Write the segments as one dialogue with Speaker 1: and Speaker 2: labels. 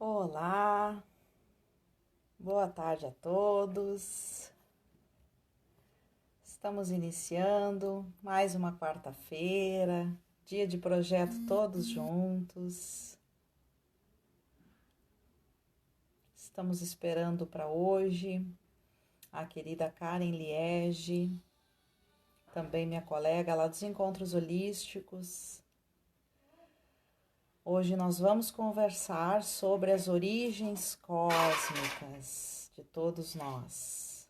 Speaker 1: Olá, boa tarde a todos. Estamos iniciando mais uma quarta-feira, dia de projeto todos juntos. Estamos esperando para hoje a querida Karen Liege, também minha colega lá dos Encontros Holísticos. Hoje nós vamos conversar sobre as origens cósmicas de todos nós.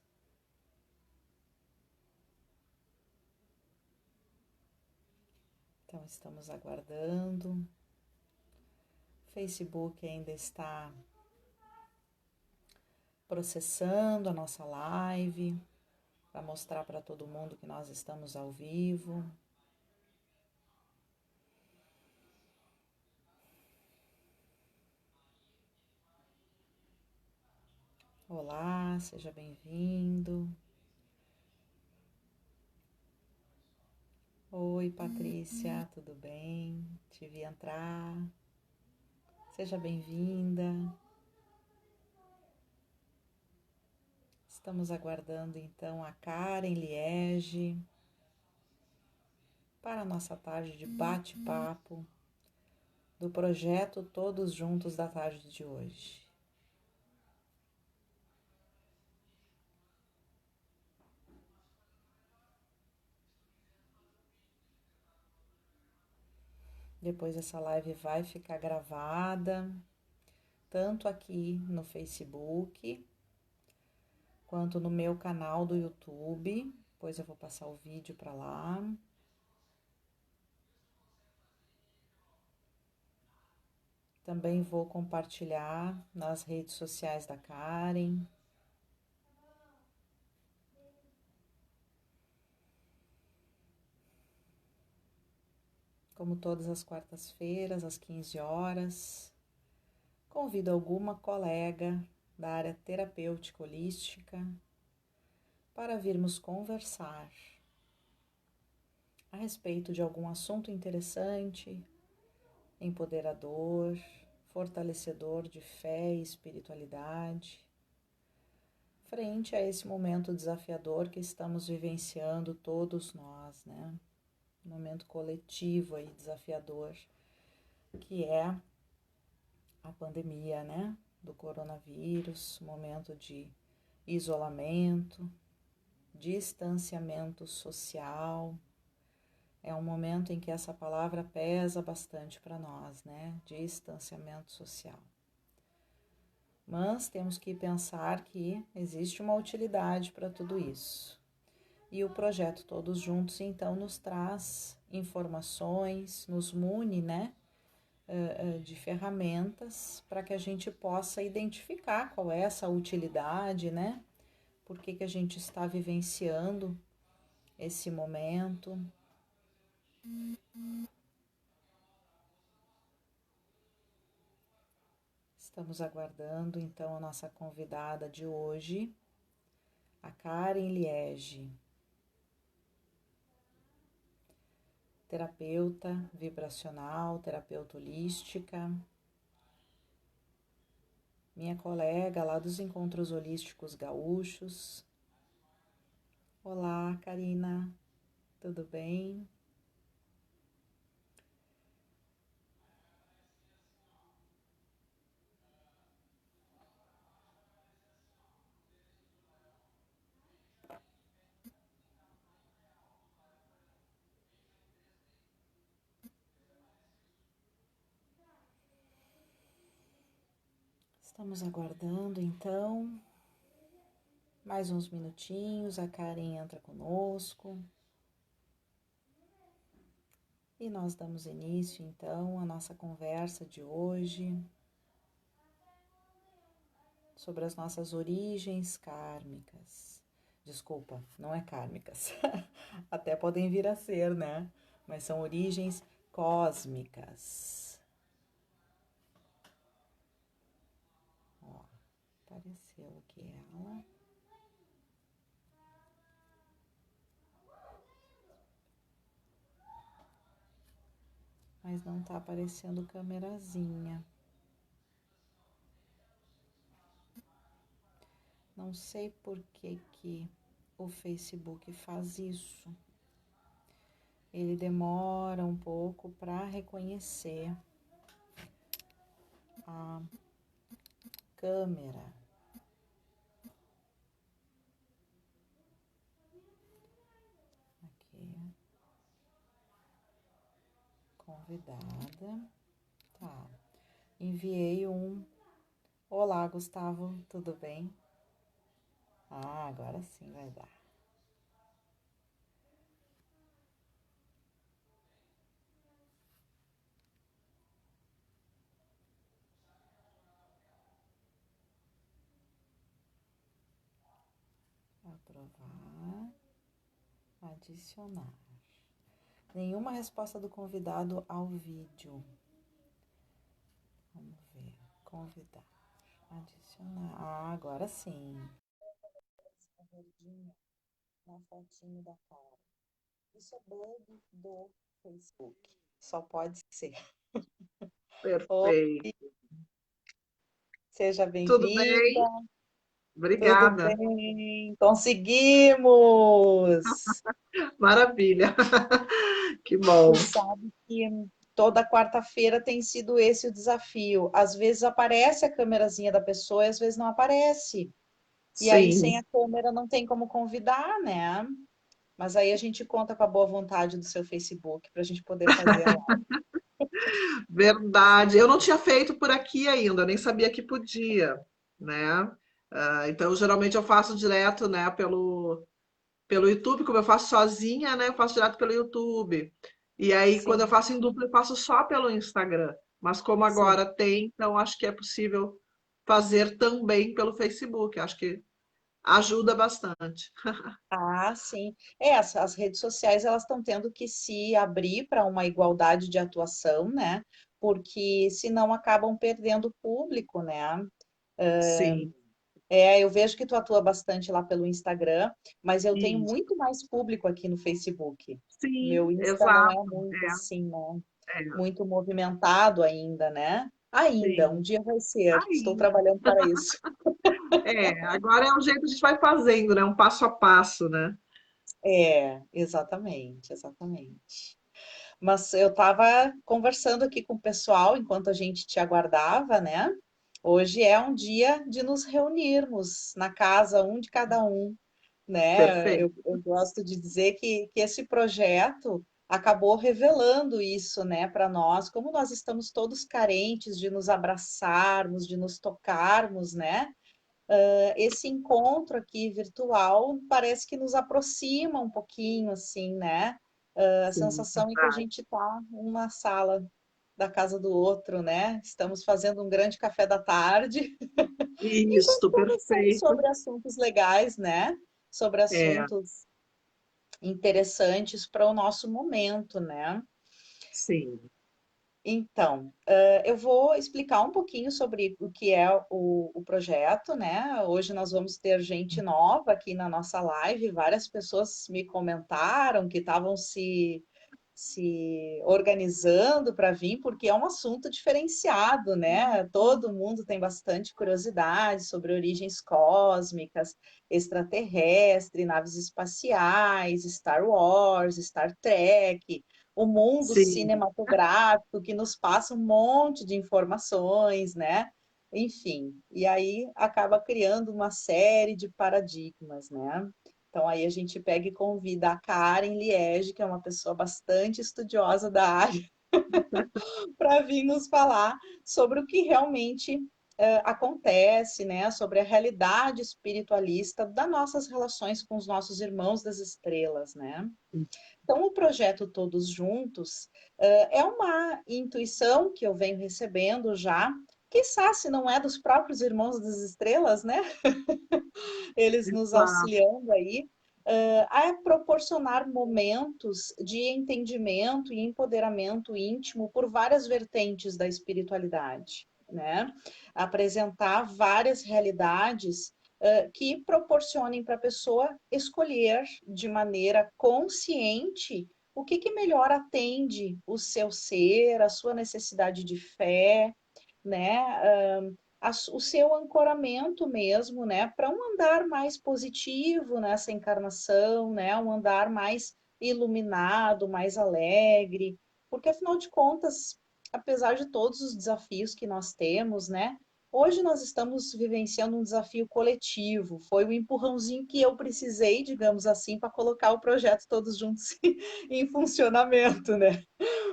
Speaker 1: Então, estamos aguardando. O Facebook ainda está processando a nossa live para mostrar para todo mundo que nós estamos ao vivo. Olá, seja bem-vindo. Oi, Patrícia, tudo bem? Te vi entrar. Seja bem-vinda. Estamos aguardando então a Karen Liege para a nossa tarde de bate-papo do projeto Todos Juntos da tarde de hoje. Depois essa live vai ficar gravada, tanto aqui no Facebook, quanto no meu canal do YouTube. Depois eu vou passar o vídeo para lá. Também vou compartilhar nas redes sociais da Karen. Como todas as quartas-feiras, às 15 horas, convido alguma colega da área terapêutica holística para virmos conversar a respeito de algum assunto interessante, empoderador, fortalecedor de fé e espiritualidade, frente a esse momento desafiador que estamos vivenciando todos nós, né? Um momento coletivo aí desafiador, que é a pandemia, né? Do coronavírus, momento de isolamento, distanciamento social. É um momento em que essa palavra pesa bastante para nós, né? Distanciamento social. Mas temos que pensar que existe uma utilidade para tudo isso. E o projeto Todos Juntos, então, nos traz informações, nos mune, né? De ferramentas para que a gente possa identificar qual é essa utilidade, né? Por que a gente está vivenciando esse momento. Estamos aguardando então a nossa convidada de hoje, a Karen Liege, terapeuta vibracional, terapeuta holística, minha colega lá dos Encontros Holísticos Gaúchos. Olá, Karina, tudo bem? Estamos aguardando então mais uns minutinhos, a Karen entra conosco e nós damos início então à nossa conversa de hoje sobre as nossas origens kármicas. Desculpa, não é kármicas, até podem vir a ser, né? Mas são origens cósmicas. Ó, apareceu aqui ela. Mas não tá aparecendo câmerazinha. Não sei por que que o Facebook faz isso. Ele demora um pouco para reconhecer a câmera. Aqui, convidada. Tá. Enviei um. Olá, Gustavo, tudo bem? Ah, agora sim vai dar. Aprovar. Adicionar. Nenhuma resposta do convidado ao vídeo. Vamos ver. Convidar. Adicionar. Ah, agora sim. Verdinha na fotinho da cara. Isso é bug do Facebook. Só pode ser. Oi,
Speaker 2: Perfeito.
Speaker 1: seja
Speaker 2: Tudo
Speaker 1: bem-vinda.
Speaker 2: bem?
Speaker 1: Tudo
Speaker 2: Obrigada.
Speaker 1: bem? Conseguimos!
Speaker 2: Maravilha. Que
Speaker 1: Tu
Speaker 2: bom.
Speaker 1: sabe que toda quarta-feira tem sido esse o desafio. Às vezes aparece a câmerazinha da pessoa e às vezes não aparece. E aí, sem a
Speaker 2: Sim,
Speaker 1: câmera, não tem como convidar, né? Mas aí a gente conta com a boa vontade do seu Facebook para a gente poder fazer a live.
Speaker 2: verdade. Eu não tinha feito por aqui ainda, nem sabia que podia, né? Então, geralmente eu faço direto, né, pelo YouTube, como eu faço sozinha, né, eu faço direto pelo YouTube. E aí, quando eu
Speaker 1: Sim,
Speaker 2: faço em dupla, eu faço só pelo Instagram. Mas como
Speaker 1: sim.
Speaker 2: agora tem, então acho que é possível fazer também pelo Facebook. Acho que ajuda bastante.
Speaker 1: Ah, sim. É, as redes sociais elas estão tendo que se abrir para uma igualdade de atuação, né? Porque senão acabam perdendo público, né?
Speaker 2: Sim,
Speaker 1: É, eu vejo que tu atua bastante lá pelo Instagram, mas eu tenho
Speaker 2: isso.
Speaker 1: muito mais público aqui no Facebook.
Speaker 2: Sim,
Speaker 1: Meu Insta não é
Speaker 2: exato.
Speaker 1: muito assim, né?
Speaker 2: É,
Speaker 1: Muito movimentado ainda, né? Ainda, um
Speaker 2: sim.
Speaker 1: dia vai ser. Estou
Speaker 2: Ainda.
Speaker 1: trabalhando para isso.
Speaker 2: Agora é o jeito que a gente vai fazendo, né? Um passo a passo, né?
Speaker 1: É, exatamente, exatamente. Mas eu estava conversando aqui com o pessoal enquanto a gente te aguardava, né? Hoje é um dia de nos reunirmos na casa, um de cada um, né?
Speaker 2: Perfeito.
Speaker 1: Eu gosto de dizer que esse projeto acabou revelando isso, né, para nós, como nós estamos todos carentes de nos abraçarmos, de nos tocarmos, né? Esse encontro aqui virtual parece que nos aproxima um pouquinho, assim, né? A
Speaker 2: Sim,
Speaker 1: sensação é que a
Speaker 2: verdade.
Speaker 1: gente está numa sala da casa do outro, né? Estamos fazendo um grande café da tarde e
Speaker 2: Isso,
Speaker 1: conversando
Speaker 2: perfeito.
Speaker 1: sobre assuntos legais, né? Sobre
Speaker 2: É,
Speaker 1: assuntos interessantes para o nosso momento, né?
Speaker 2: sim.
Speaker 1: Então, eu vou explicar um pouquinho sobre o que é o projeto, né? Hoje nós vamos ter gente nova aqui na nossa live. Várias pessoas me comentaram que estavam se organizando para vir, porque é um assunto diferenciado, né? Todo mundo tem bastante curiosidade sobre origens cósmicas, extraterrestre, naves espaciais, Star Wars, Star Trek, o mundo
Speaker 2: Sim,
Speaker 1: cinematográfico que nos passa um monte de informações, né? Enfim, e aí acaba criando uma série de paradigmas, né? Então aí a gente pega e convida a Karen Liege, que é uma pessoa bastante estudiosa da área, para vir nos falar sobre o que realmente acontece, né? Sobre a realidade espiritualista das nossas relações com os nossos irmãos das estrelas, né? Então, o projeto Todos Juntos é uma intuição que eu venho recebendo já, quiçá se não é dos próprios Irmãos das Estrelas, né? Eles nos
Speaker 2: exato.
Speaker 1: auxiliando aí, a proporcionar momentos de entendimento e empoderamento íntimo por várias vertentes da espiritualidade, né? Apresentar várias realidades que proporcionem para a pessoa escolher de maneira consciente o que melhor atende o seu ser, a sua necessidade de fé, né? o seu ancoramento mesmo, né, para um andar mais positivo nessa encarnação, né, um andar mais iluminado, mais alegre, porque afinal de contas, apesar de todos os desafios que nós temos, né, hoje nós estamos vivenciando um desafio coletivo. Foi o empurrãozinho que eu precisei, digamos assim, para colocar o projeto Todos Juntos em funcionamento, né?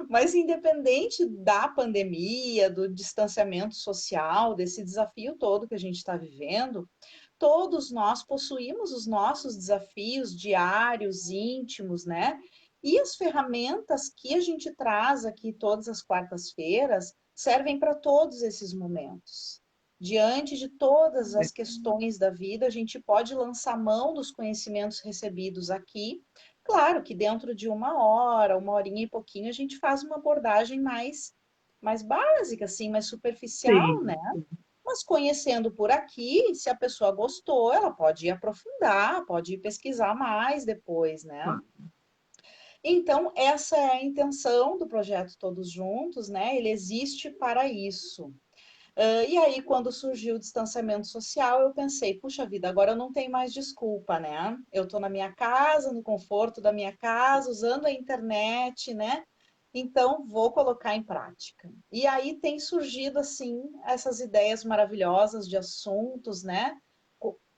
Speaker 1: Mas independente da pandemia, do distanciamento social, desse desafio todo que a gente está vivendo, todos nós possuímos os nossos desafios diários, íntimos, né? E as ferramentas que a gente traz aqui todas as quartas-feiras servem para todos esses momentos. Diante de todas as questões da vida, a gente pode lançar mão dos conhecimentos recebidos aqui. Claro que dentro de uma horinha e pouquinho, a gente faz uma abordagem mais básica, assim, mais superficial, né?
Speaker 2: Sim.
Speaker 1: Mas conhecendo por aqui, se a pessoa gostou, ela pode ir aprofundar, pode ir pesquisar mais depois, né? Então, essa é a intenção do projeto Todos Juntos, né? Ele existe para isso. E aí, quando surgiu o distanciamento social, eu pensei, puxa vida, agora eu não tenho mais desculpa, né? Eu estou na minha casa, no conforto da minha casa, usando a internet, né? Então, vou colocar em prática. E aí tem surgido, assim, essas ideias maravilhosas de assuntos, né?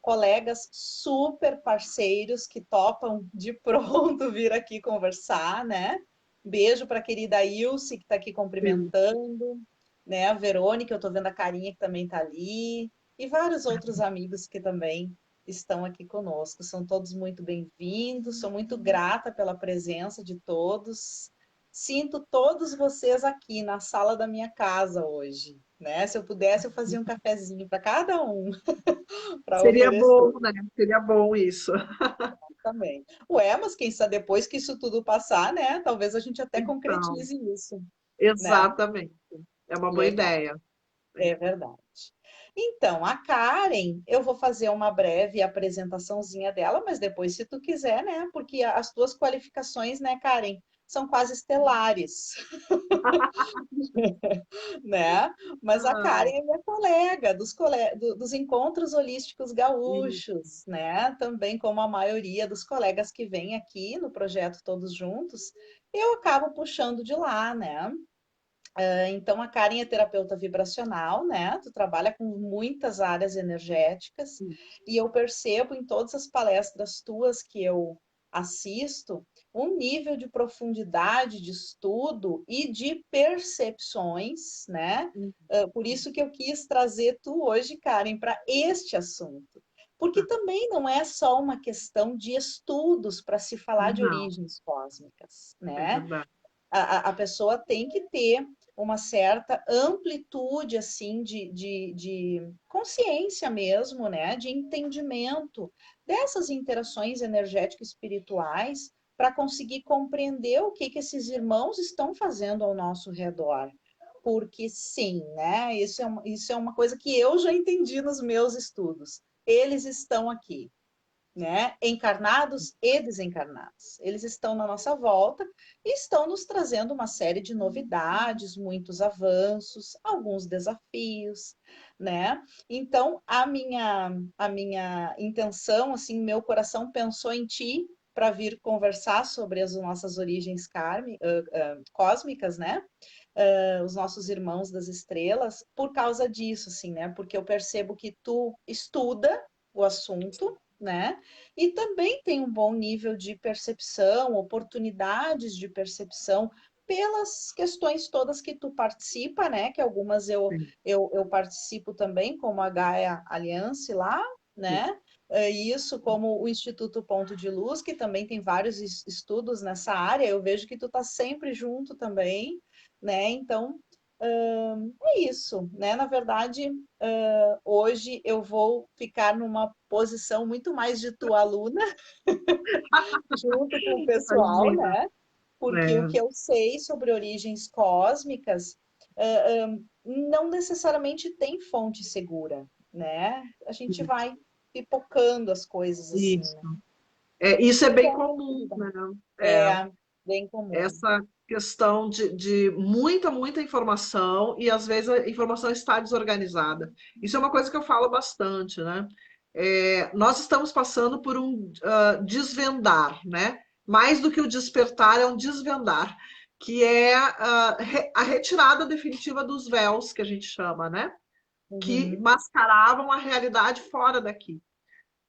Speaker 1: Colegas super parceiros que topam de pronto vir aqui conversar, né? Beijo para a querida Ilse, que está aqui
Speaker 2: Sim.
Speaker 1: cumprimentando, né? A Verônica, eu estou vendo a Carinha que também está ali, e vários outros amigos que também estão aqui conosco. São todos muito bem-vindos, sou muito grata pela presença de todos. Sinto todos vocês aqui na sala da minha casa hoje, né? Se eu pudesse, eu fazia um cafezinho para cada um, para
Speaker 2: Seria
Speaker 1: oferecer
Speaker 2: bom, né? Seria bom isso.
Speaker 1: também. Ué, mas quem sabe depois que isso tudo passar, né? Talvez a gente até
Speaker 2: Então,
Speaker 1: concretize isso, né?
Speaker 2: exatamente. É uma boa
Speaker 1: Legal.
Speaker 2: ideia.
Speaker 1: É verdade. Então, a Karen, eu vou fazer uma breve apresentaçãozinha dela, mas depois, se tu quiser, né? Porque as tuas qualificações, né, Karen, são quase estelares, né? Mas a Karen
Speaker 2: Ai,
Speaker 1: é minha colega dos encontros holísticos
Speaker 2: isso.
Speaker 1: gaúchos, né? Também como a maioria dos colegas que vêm aqui no projeto Todos Juntos, eu acabo puxando de lá, né? Então, a Karen é terapeuta vibracional, né? Tu trabalha com muitas áreas energéticas e eu percebo em todas as palestras tuas que eu assisto um nível de profundidade de estudo e de percepções, né? Por isso que eu quis trazer tu hoje, Karen, para este assunto. Porque também não é só uma questão de estudos para se falar de
Speaker 2: Não,
Speaker 1: origens cósmicas,
Speaker 2: é
Speaker 1: né?
Speaker 2: verdade.
Speaker 1: A pessoa tem que ter uma certa amplitude assim de consciência mesmo, né? De entendimento dessas interações energéticas espirituais para conseguir compreender o que esses irmãos estão fazendo ao nosso redor. Porque sim, né? Isso é uma coisa que eu já entendi nos meus estudos. Eles estão aqui, né? Encarnados e desencarnados. Eles estão na nossa volta e estão nos trazendo uma série de novidades, muitos avanços, alguns desafios, né? Então, a minha intenção, assim, meu coração pensou em ti para vir conversar sobre as nossas origens cósmicas, né? Os nossos irmãos das estrelas, por causa disso, assim, né? Porque eu percebo que tu estuda o assunto, né? E também tem um bom nível de percepção, oportunidades de percepção pelas questões todas que tu participa, né? Que algumas
Speaker 2: Sim,
Speaker 1: eu participo também, como a Gaia Alliance lá,
Speaker 2: sim.
Speaker 1: né? Isso como o Instituto Ponto de Luz, que também tem vários estudos nessa área, eu vejo que tu tá sempre junto também, né? Então, é isso, né? Na verdade, hoje eu vou ficar numa posição muito mais de tua aluna, junto com o pessoal,
Speaker 2: Imagina.
Speaker 1: né? Porque o
Speaker 2: É,
Speaker 1: que eu sei sobre origens cósmicas não necessariamente tem fonte segura, né? A gente vai pipocando as coisas assim,
Speaker 2: isso.
Speaker 1: né?
Speaker 2: Isso é bem
Speaker 1: Então,
Speaker 2: comum,
Speaker 1: querida,
Speaker 2: né? É,
Speaker 1: é bem comum.
Speaker 2: essa questão de muita informação e às vezes a informação está desorganizada. Isso é uma coisa que eu falo bastante, né? Nós estamos passando por um desvendar, né? Mais do que o despertar, é um desvendar, que é a retirada definitiva dos véus, que a gente chama, né? Que
Speaker 1: Uhum.
Speaker 2: mascaravam a realidade fora daqui.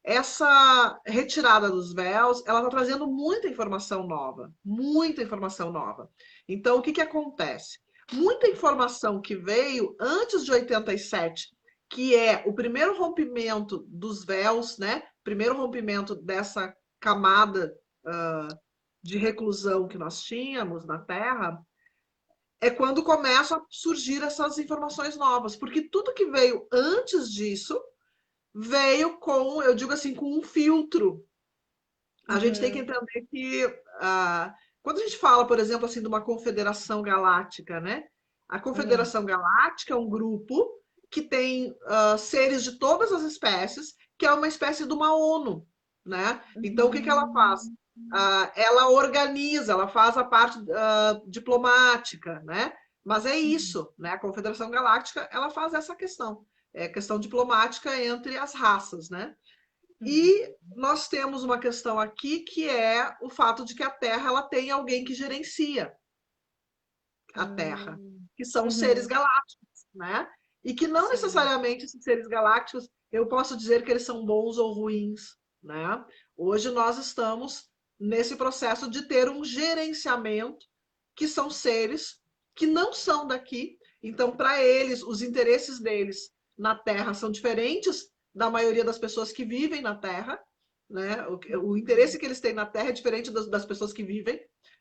Speaker 2: Essa retirada dos véus, ela está trazendo muita informação nova, muita informação nova. Então, o que que acontece? Muita informação que veio antes de 87, que é o primeiro rompimento dos véus, né? Primeiro rompimento dessa camada de reclusão que nós tínhamos na Terra, é quando começam a surgir essas informações novas, porque tudo que veio antes disso veio com, eu digo assim, com um filtro. A gente tem que
Speaker 1: Uhum.
Speaker 2: entender que quando a gente fala, por exemplo, assim, de uma confederação galáctica, né? A
Speaker 1: Uhum.
Speaker 2: Confederação Galáctica é um grupo que tem seres de todas as espécies, que é uma espécie de uma ONU, né? Então, o que que ela faz?
Speaker 1: Uhum.
Speaker 2: Ela organiza, ela faz a parte diplomática, né? Mas é isso, né? A Confederação Galáctica, ela faz essa questão, é questão diplomática entre as raças, né?
Speaker 1: Uhum.
Speaker 2: E nós temos uma questão aqui que é o fato de que a Terra ela tem alguém que gerencia a Terra,
Speaker 1: Uhum.
Speaker 2: que são os seres
Speaker 1: Uhum.
Speaker 2: galácticos, né? E que não
Speaker 1: Sim.
Speaker 2: necessariamente esses seres galácticos, eu posso dizer que eles são bons ou ruins, né? Hoje nós estamos nesse processo de ter um gerenciamento que são seres que não são daqui. Então, para eles, os interesses deles na Terra são diferentes da maioria das pessoas que vivem na Terra, né? O interesse que eles têm na Terra é diferente das pessoas que vivem.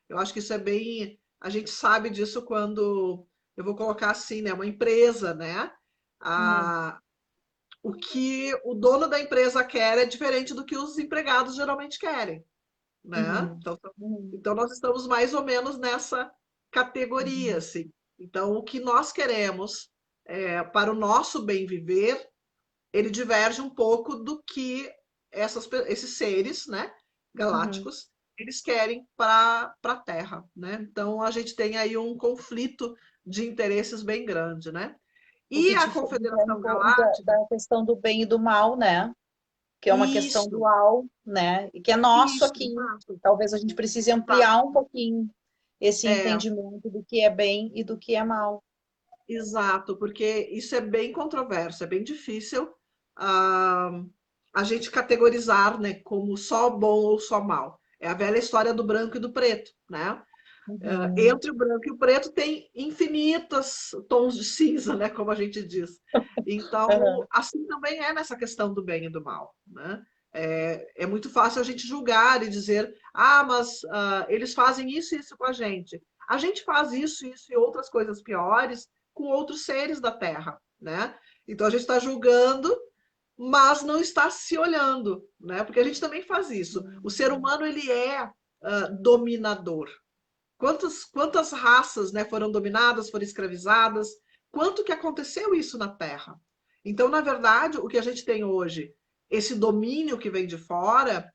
Speaker 2: Eu acho que isso é bem. A gente sabe disso quando eu vou colocar assim, né? Uma empresa, né?
Speaker 1: Uhum.
Speaker 2: A, o que o dono da empresa quer é diferente do que os empregados geralmente querem, né?
Speaker 1: Uhum.
Speaker 2: Então,
Speaker 1: Uhum.
Speaker 2: então nós estamos mais ou menos nessa categoria,
Speaker 1: Uhum.
Speaker 2: assim. Então, o que nós queremos para o nosso bem viver, ele diverge um pouco do que esses seres, né,
Speaker 1: Uhum.
Speaker 2: galácticos, eles querem para a Terra, né? Então a gente tem aí um conflito de interesses bem grande, né?
Speaker 1: O
Speaker 2: E
Speaker 1: que
Speaker 2: a
Speaker 1: diferencia um
Speaker 2: Confederação
Speaker 1: pouco
Speaker 2: Galáctica,
Speaker 1: da questão do bem e do mal, né? Que é uma questão
Speaker 2: isso,
Speaker 1: dual, né? E que é nosso
Speaker 2: isso,
Speaker 1: aqui.
Speaker 2: exato,
Speaker 1: Talvez a gente precise
Speaker 2: exato.
Speaker 1: ampliar um pouquinho esse
Speaker 2: É,
Speaker 1: entendimento do que é bem e do que é mal.
Speaker 2: exato, porque isso é bem controverso, é bem difícil ah, a gente categorizar, né, como só bom ou só mal. É a velha história do branco e do preto, né?
Speaker 1: Uhum.
Speaker 2: Entre o branco e o preto tem infinitos tons de cinza, né, como a gente diz. Então,
Speaker 1: Uhum.
Speaker 2: assim também é nessa questão do bem e do mal, né? É muito fácil a gente julgar e dizer, mas eles fazem isso e isso com a gente. A gente faz isso e outras coisas piores com outros seres da Terra, né? Então a gente está julgando, mas não está se olhando, né? Porque a gente também faz isso. O ser humano ele é dominador. Quantas raças, né, foram dominadas, foram escravizadas? Quanto que aconteceu isso na Terra? Então, na verdade, o que a gente tem hoje, esse domínio que vem de fora,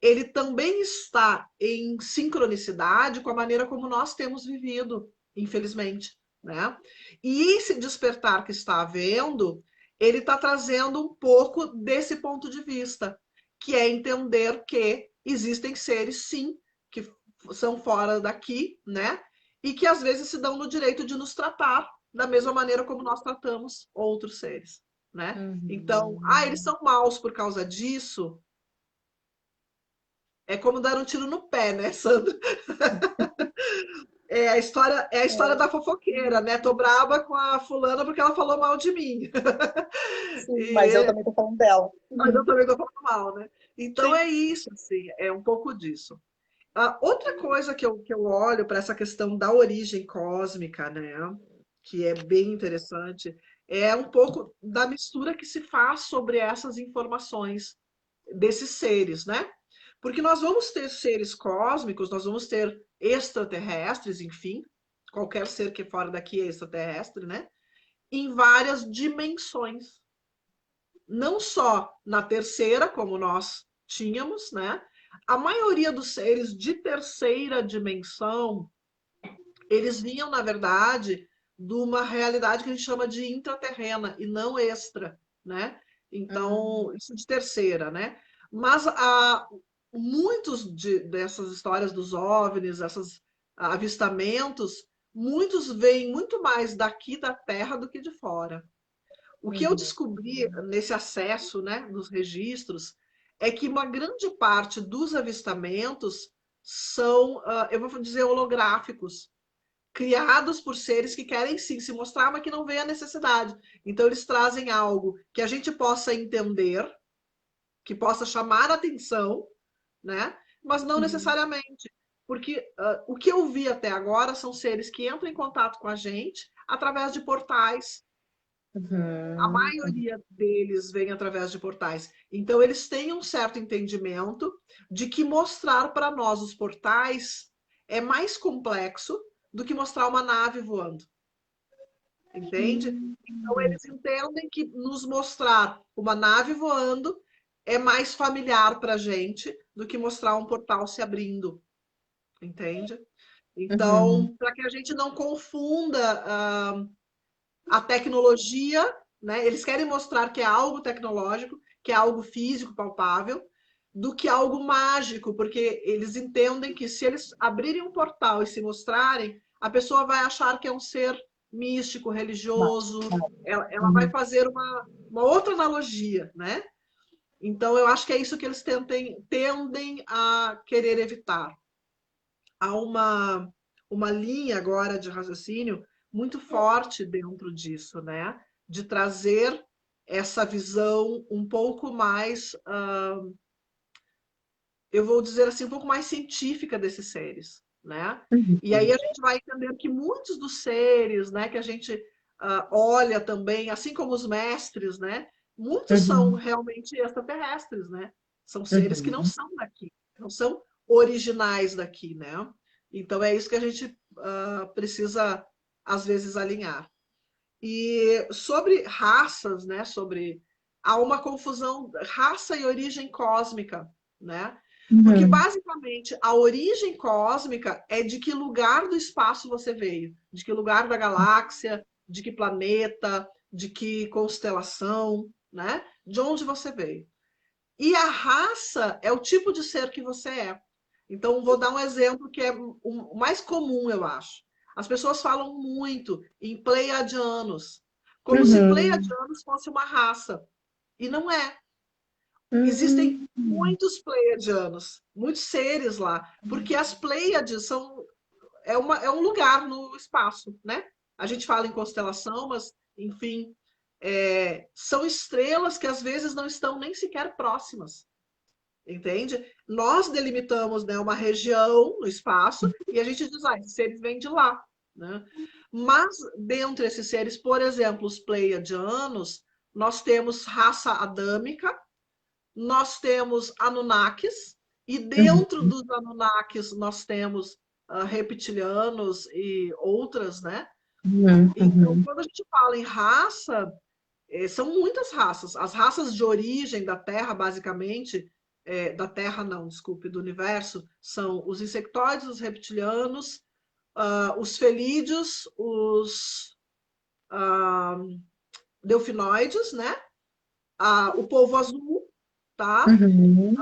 Speaker 2: ele também está em sincronicidade com a maneira como nós temos vivido, infelizmente, né? E esse despertar que está havendo, ele está trazendo um pouco desse ponto de vista, que é entender que existem seres, sim, que são fora daqui, né? E que às vezes se dão no direito de nos tratar da mesma maneira como nós tratamos outros seres, né? Então, eles
Speaker 1: Uhum.
Speaker 2: são maus por causa disso. É como dar um tiro no pé, né, Sandra? É a história da fofoqueira, né? Tô braba com a fulana porque ela falou mal de mim.
Speaker 1: Sim, mas eu
Speaker 2: E,
Speaker 1: também tô falando dela.
Speaker 2: mas eu
Speaker 1: Uhum.
Speaker 2: também tô falando mal, né? Então
Speaker 1: Sim.
Speaker 2: é isso, assim, é um pouco disso. Outra coisa que eu olho para essa questão da origem cósmica, né? Que é bem interessante, é um pouco da mistura que se faz sobre essas informações desses seres, né? Porque nós vamos ter seres cósmicos, nós vamos ter extraterrestres, enfim, qualquer ser que é fora daqui é extraterrestre, né? Em várias dimensões. Não só na terceira, como nós tínhamos, né? A maioria dos seres de terceira dimensão, eles vinham, na verdade, de uma realidade que a gente chama de intraterrena e não extra, né? Então, isso de terceira, né? Mas muitos dessas histórias dos OVNIs, esses avistamentos, muitos vêm muito mais daqui da Terra do que de fora. O que eu
Speaker 1: Uhum.
Speaker 2: descobri nesse acesso, né, nos registros, é que uma grande parte dos avistamentos são, eu vou dizer, holográficos, criados por seres que querem sim se mostrar, mas que não vê a necessidade. Então, eles trazem algo que a gente possa entender, que possa chamar a atenção, né? Mas não
Speaker 1: Uhum.
Speaker 2: necessariamente. Porque o que eu vi até agora são seres que entram em contato com a gente através de portais. A
Speaker 1: Uhum.
Speaker 2: maioria deles vem através de portais. Então, eles têm um certo entendimento de que mostrar para nós os portais é mais complexo do que mostrar uma nave voando. Entende? Então,
Speaker 1: Uhum.
Speaker 2: eles entendem que nos mostrar uma nave voando é mais familiar para a gente do que mostrar um portal se abrindo. Entende?
Speaker 1: Uhum.
Speaker 2: Então, para que a gente não confunda a tecnologia, né? Eles querem mostrar que é algo tecnológico, que é algo físico, palpável, do que algo mágico, porque eles entendem que se eles abrirem um portal e se mostrarem, a pessoa vai achar que é um ser místico, religioso, ela vai
Speaker 1: Uhum.
Speaker 2: fazer uma outra analogia, né? Então, eu acho que é isso que eles tendem a querer evitar. Há uma linha agora de raciocínio muito forte dentro disso, né? De trazer essa visão um pouco mais, eu vou dizer assim, um pouco mais científica desses seres, né? E aí
Speaker 1: Uhum.
Speaker 2: a gente vai entender que muitos dos seres, né, que a gente olha também, assim como os mestres, né? Muitos são
Speaker 1: Uhum.
Speaker 2: realmente extraterrestres, né? São seres que não
Speaker 1: Uhum.
Speaker 2: são daqui, não são originais daqui, né? Então é isso que a gente precisa, às vezes, alinhar. E sobre raças, né? Há uma confusão raça e origem cósmica, né? Porque
Speaker 1: Uhum.
Speaker 2: basicamente a origem cósmica é de que lugar do espaço você veio, de que lugar da galáxia, de que planeta, de que constelação, né? De onde você veio. E a raça é o tipo de ser que você é. Então, vou dar um exemplo que é o mais comum, eu acho. As pessoas falam muito em pleiadianos, como se
Speaker 1: Uhum.
Speaker 2: pleiadianos fosse uma raça. E não é. Existem
Speaker 1: Uhum.
Speaker 2: muitos pleiadianos, muitos seres lá, porque as Pleiades é um lugar no espaço, né? A gente fala em constelação, mas, enfim, são estrelas que às vezes não estão nem sequer próximas. Entende? Nós delimitamos, né, uma região no espaço e a gente diz, esses seres vêm de lá, né? Mas dentre esses seres, por exemplo, os pleiadianos, nós temos raça adâmica, nós temos Anunnakis, e dentro
Speaker 1: Uhum.
Speaker 2: dos Anunnakis nós temos reptilianos e outras, né?
Speaker 1: Uhum.
Speaker 2: Então,
Speaker 1: Uhum.
Speaker 2: quando a gente fala em raça, são muitas raças. As raças de origem da Terra, basicamente, da Terra não, desculpe, do universo, são os insectoides, os reptilianos, os felídeos, os ah, delfinoides, né? O polvo azul, tá?
Speaker 1: Uhum.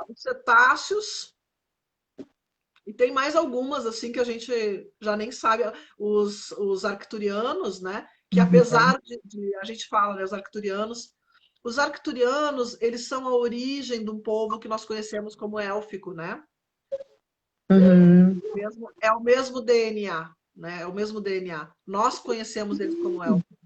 Speaker 2: Os cetáceos, e tem mais algumas, assim, que a gente já nem sabe. Os arcturianos, né? Que
Speaker 1: Uhum.
Speaker 2: apesar a gente fala, né? Os arcturianos, eles são a origem de um povo que nós conhecemos como élfico, né?
Speaker 1: Uhum.
Speaker 2: É o mesmo DNA, né? É o mesmo DNA. Nós conhecemos eles como élficos,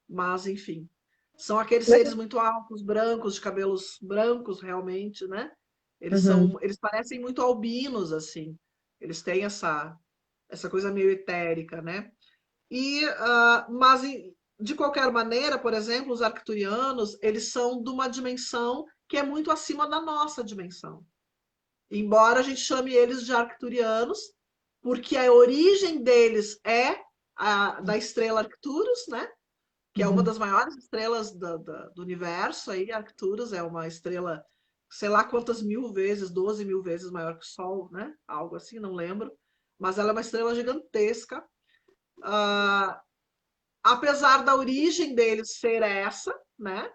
Speaker 2: mas, enfim. São aqueles seres muito altos, brancos, de cabelos brancos, realmente, né?
Speaker 1: Uhum.
Speaker 2: Eles parecem muito albinos, assim. Eles têm essa coisa meio etérica, né? Mas de qualquer maneira, por exemplo, os arcturianos, eles são de uma dimensão que é muito acima da nossa dimensão. Embora a gente chame eles de arcturianos, porque a origem deles é da estrela Arcturus, né? Que é uma
Speaker 1: Uhum.
Speaker 2: das maiores estrelas do universo. Aí, Arcturus é uma estrela, sei lá quantas mil vezes, 12 mil vezes maior que o Sol, né? Algo assim, não lembro. mas ela é uma estrela gigantesca. Apesar da origem deles ser essa, né?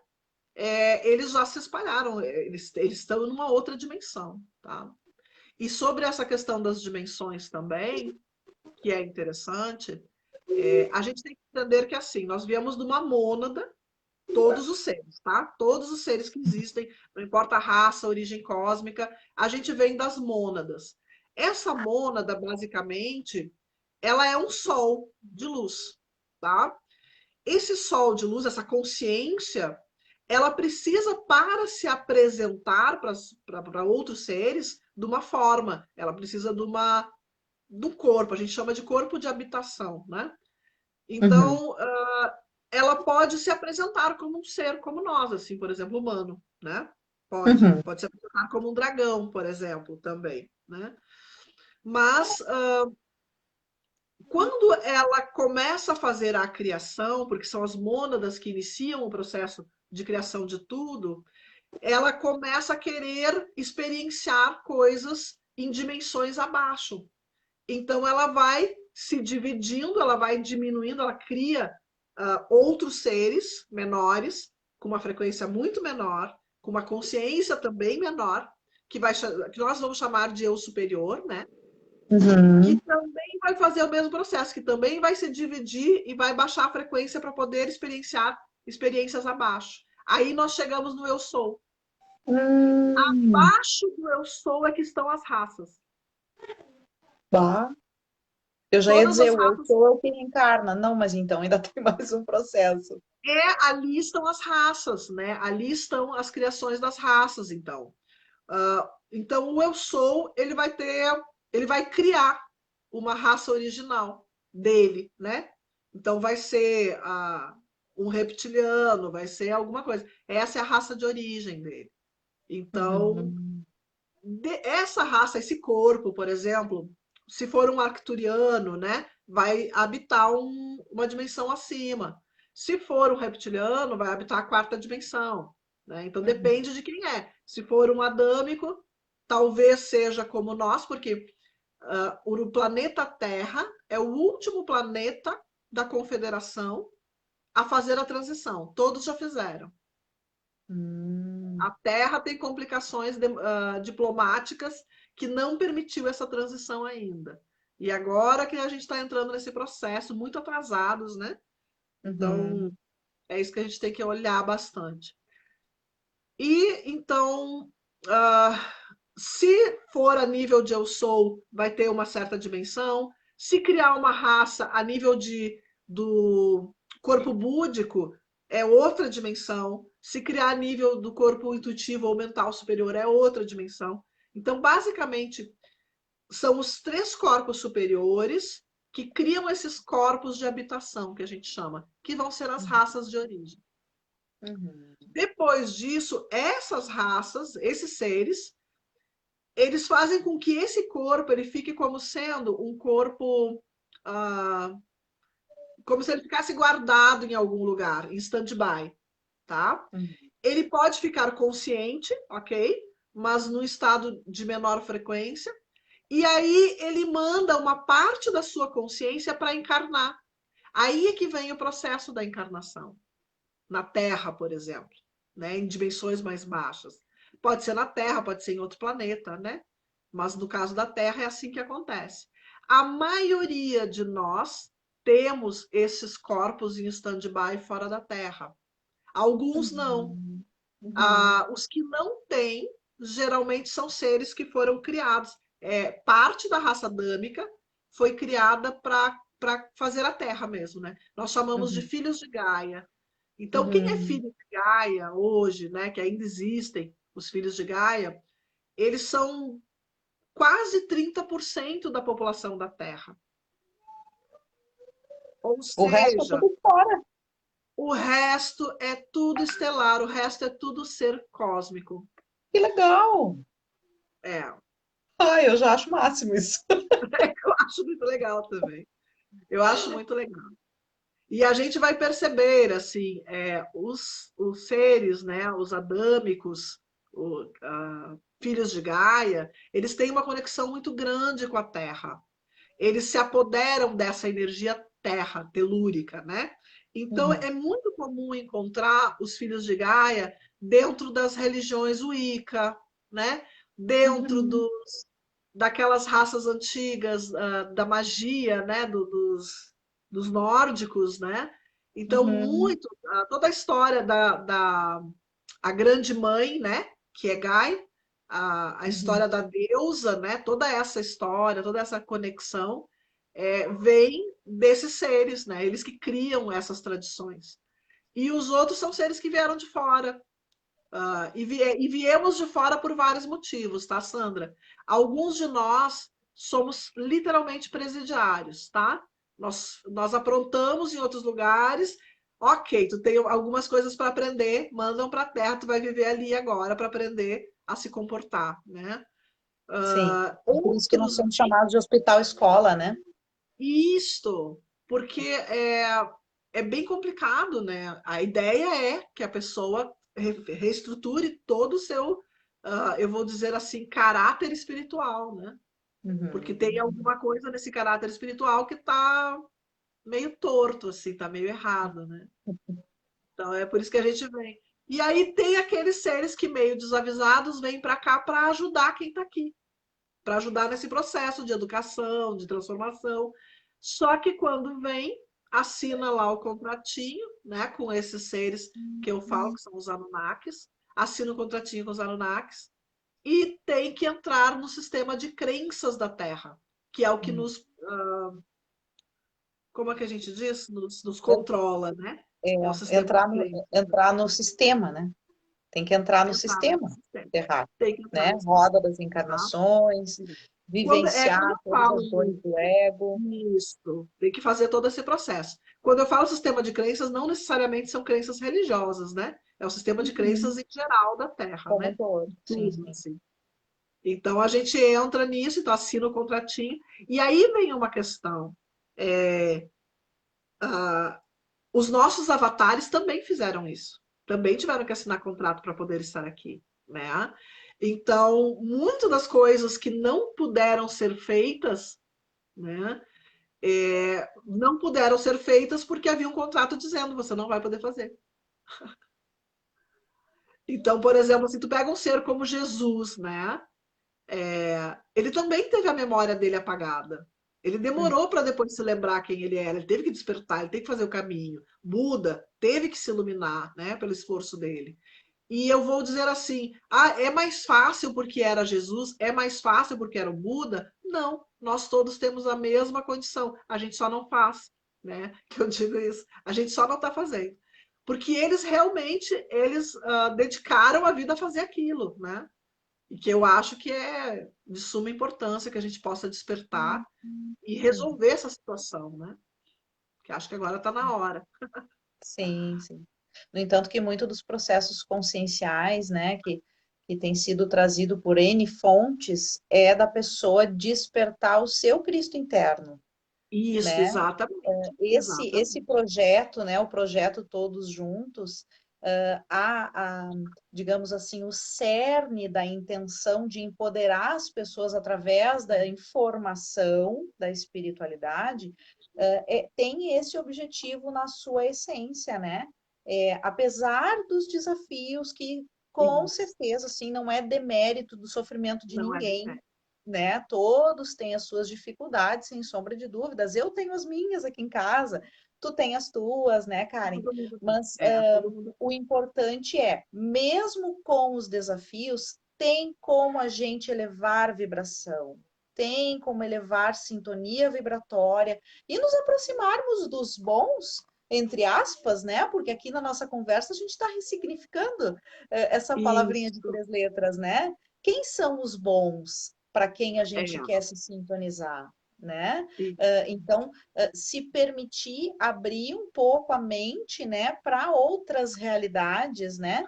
Speaker 2: Eles já se espalharam, eles estão numa outra dimensão, tá? E sobre essa questão das dimensões também, que é interessante, a gente tem que entender que assim, nós viemos de uma mônada, todos os seres, tá? Todos os seres que existem, não importa a raça, a origem cósmica, a gente vem das mônadas. Essa mônada, basicamente, ela é um sol de luz, tá? Esse sol de luz, essa consciência, ela precisa, para se apresentar para outros seres, de uma forma. Ela precisa do corpo, a gente chama de corpo de habitação, né?
Speaker 1: Uhum.
Speaker 2: Então, ela pode se apresentar como um ser como nós, assim, por exemplo, humano, né? Pode.
Speaker 1: Uhum.
Speaker 2: Pode se apresentar como um dragão, por exemplo, também, né? Mas quando ela começa a fazer a criação, porque são as mônadas que iniciam o processo de criação de tudo, ela começa a querer experienciar coisas em dimensões abaixo. Então ela vai se dividindo, ela vai diminuindo, ela cria outros seres menores, com uma frequência muito menor, com uma consciência também menor, que nós vamos chamar de eu superior, né? Que
Speaker 1: Uhum.
Speaker 2: também vai fazer o mesmo processo, que também vai se dividir e vai baixar a frequência para poder experienciar experiências abaixo. Aí nós chegamos no eu sou.
Speaker 1: Hum.
Speaker 2: Abaixo do eu sou é que estão as raças.
Speaker 1: Bah. Eu já ia
Speaker 2: Todas
Speaker 1: dizer,
Speaker 2: as
Speaker 1: o eu
Speaker 2: raças
Speaker 1: sou é o que reencarna. Não, mas então ainda tem mais um processo.
Speaker 2: ali estão as raças, né? Ali estão as criações das raças, então. Então o eu sou, ele vai criar uma raça original dele, né? Então vai ser um reptiliano, vai ser alguma coisa. Essa é a raça de origem dele. Então,
Speaker 1: Uhum.
Speaker 2: essa raça, esse corpo, por exemplo, se for um arcturiano, né, vai habitar uma dimensão acima. Se for um reptiliano, vai habitar a quarta dimensão, né? Então
Speaker 1: Uhum.
Speaker 2: depende de quem é. Se for um adâmico, talvez seja como nós, porque o planeta Terra é o último planeta da Confederação a fazer a transição. Todos já fizeram. A
Speaker 1: Hum.
Speaker 2: Terra tem complicações diplomáticas que não permitiu essa transição ainda. E agora que a gente está entrando nesse processo, muito atrasados, né? Então,
Speaker 1: Uhum.
Speaker 2: é isso que a gente tem que olhar bastante. E então, ah, se for a nível de eu sou, vai ter uma certa dimensão. Se criar uma raça a nível do corpo búdico, é outra dimensão. Se criar a nível do corpo intuitivo ou mental superior, é outra dimensão. Então, basicamente, são os três corpos superiores que criam esses corpos de habitação, que a gente chama, que vão ser as raças de origem.
Speaker 1: Uhum.
Speaker 2: Depois disso, essas raças, esses seres, eles fazem com que esse corpo ele fique como sendo um corpo, ah, como se ele ficasse guardado em algum lugar, em stand-by, tá?
Speaker 1: Uhum.
Speaker 2: Ele pode ficar consciente, ok? Mas no estado de menor frequência. E aí ele manda uma parte da sua consciência para encarnar. Aí é que vem o processo da encarnação. Na Terra, por exemplo, né? Em dimensões mais baixas. Pode ser na Terra, pode ser em outro planeta, né? Mas no caso da Terra é assim que acontece. A maioria de nós temos esses corpos em stand-by fora da Terra. Alguns não.
Speaker 1: Uhum. Uhum.
Speaker 2: Os que não têm, geralmente são seres que foram criados. Parte da raça adâmica foi criada para fazer a Terra mesmo, né? Nós chamamos de
Speaker 1: Uhum.
Speaker 2: filhos de Gaia. Então, quem é
Speaker 1: Uhum.
Speaker 2: filho de Gaia hoje, né, que ainda existem os filhos de Gaia, eles são quase 30% da população da Terra. Ou
Speaker 1: O resto é
Speaker 2: seja,
Speaker 1: tudo fora.
Speaker 2: o resto é tudo estelar, o resto é tudo ser cósmico.
Speaker 1: Que legal!
Speaker 2: É,
Speaker 1: Ai, eu já acho o máximo isso.
Speaker 2: eu acho muito legal também. Eu acho muito legal. E a gente vai perceber, assim, os seres, né, os adâmicos, filhos de Gaia, eles têm uma conexão muito grande com a Terra. eles se apoderam dessa energia terra, telúrica, né? Então,
Speaker 1: Uhum.
Speaker 2: é muito comum encontrar os filhos de Gaia dentro das religiões Wicca, né? Dentro
Speaker 1: Uhum.
Speaker 2: daquelas raças antigas, da magia, né? Dos nórdicos, né? Então,
Speaker 1: Uhum.
Speaker 2: toda a história a grande mãe, né? Que é Gaia, a
Speaker 1: Uhum.
Speaker 2: história da deusa, né? Toda essa história, toda essa conexão vem desses seres, né? Eles que criam essas tradições. E os outros são seres que vieram de fora. E viemos de fora por vários motivos, tá, Sandra? Alguns de nós somos literalmente presidiários, tá? Nós aprontamos em outros lugares. Ok, tu tem algumas coisas para aprender, mandam para a Terra, tu vai viver ali agora para aprender a se comportar, né?
Speaker 1: Sim. Por isso que nós
Speaker 2: Outros
Speaker 1: somos chamados de hospital-escola, né?
Speaker 2: Isto, porque é bem complicado, né? A ideia é que a pessoa reestruture todo o seu, eu vou dizer assim, caráter espiritual, né? Porque
Speaker 1: Uhum.
Speaker 2: tem alguma coisa nesse caráter espiritual que está meio torto, assim, está meio errado, né? Então é por isso que a gente vem. E aí tem aqueles seres que meio desavisados vêm para cá para ajudar quem está aqui, para ajudar nesse processo de educação, de transformação. Só que quando vem, assina lá o contratinho, né, com esses seres que eu falo que são os Anunnakis, assina o contratinho com os Anunnakis e tem que entrar no sistema de crenças da Terra, que é o que
Speaker 1: Uhum.
Speaker 2: nos, como é que a gente diz? Nos controla, né? É o sistema de crenças.
Speaker 1: Entrar no sistema, né? Tem que entrar no
Speaker 2: Entrar nesse
Speaker 1: sistema
Speaker 2: sistema.
Speaker 1: terráqueo,
Speaker 2: Tem que entrar
Speaker 1: né?
Speaker 2: nesse
Speaker 1: Roda
Speaker 2: sistema.
Speaker 1: das
Speaker 2: Tá?
Speaker 1: encarnações,
Speaker 2: Quando
Speaker 1: vivenciar
Speaker 2: eu
Speaker 1: todas as dores
Speaker 2: falo
Speaker 1: do ego.
Speaker 2: isso, tem que fazer todo esse processo. Quando eu falo sistema de crenças, não necessariamente são crenças religiosas, né? É o sistema de crenças
Speaker 1: Uhum.
Speaker 2: em geral da Terra,
Speaker 1: Como
Speaker 2: né?
Speaker 1: um todo. Sim,
Speaker 2: Tudo,
Speaker 1: sim.
Speaker 2: assim. Então a gente entra nisso, então assina o contratinho. E aí vem uma questão. É, ah, os nossos avatares também fizeram isso. Também tiveram que assinar contrato para poder estar aqui, né? Então, muitas das coisas que não puderam ser feitas, né? Não puderam ser feitas porque havia um contrato dizendo você não vai poder fazer. Então, por exemplo, se tu pega um ser como Jesus, né? Ele também teve a memória dele apagada. Ele
Speaker 1: Uhum.
Speaker 2: demorou para depois se lembrar quem ele era. Ele teve que despertar, ele teve que fazer o caminho. Buda teve que se iluminar, né? Pelo esforço dele. E eu vou dizer assim: é mais fácil porque era Jesus? É mais fácil porque era o Buda? Não, nós todos temos a mesma condição, a gente só não faz, né? Que eu digo isso, a gente só não está fazendo. Porque eles realmente, dedicaram a vida a fazer aquilo, né? E que eu acho que é de suma importância que a gente possa despertar e
Speaker 1: Uhum.
Speaker 2: resolver essa situação, né? Que acho que agora está na hora.
Speaker 1: Sim, sim. No entanto, que muito dos processos conscienciais, né, que tem sido trazido por N fontes, é da pessoa despertar o seu Cristo interno,
Speaker 2: Isso,
Speaker 1: né?
Speaker 2: exatamente,
Speaker 1: Esse
Speaker 2: exatamente.
Speaker 1: projeto, né, o projeto Todos Juntos, digamos assim, o cerne da intenção de empoderar as pessoas através da informação da espiritualidade, tem esse objetivo na sua essência, né? Apesar dos desafios que, com
Speaker 2: Isso.
Speaker 1: certeza, assim, não é demérito do sofrimento de
Speaker 2: Não é
Speaker 1: ninguém,
Speaker 2: verdade.
Speaker 1: né? Todos têm as suas dificuldades, sem sombra de dúvidas. Eu tenho as minhas aqui em casa, tu tem as tuas, né, Karen?
Speaker 2: Todo mundo tem.
Speaker 1: Mas
Speaker 2: Todo mundo
Speaker 1: o importante é, mesmo com os desafios, tem como a gente elevar vibração, tem como elevar sintonia vibratória e nos aproximarmos dos bons, entre aspas, né? Porque aqui na nossa conversa a gente está ressignificando essa
Speaker 2: tem.
Speaker 1: palavrinha de
Speaker 2: Isso.
Speaker 1: 3 letras, né? Quem são os bons para quem a
Speaker 2: É,
Speaker 1: gente quer se sintonizar, né?
Speaker 2: isso.
Speaker 1: Então, se permitir abrir um pouco a mente, né, para outras realidades, né?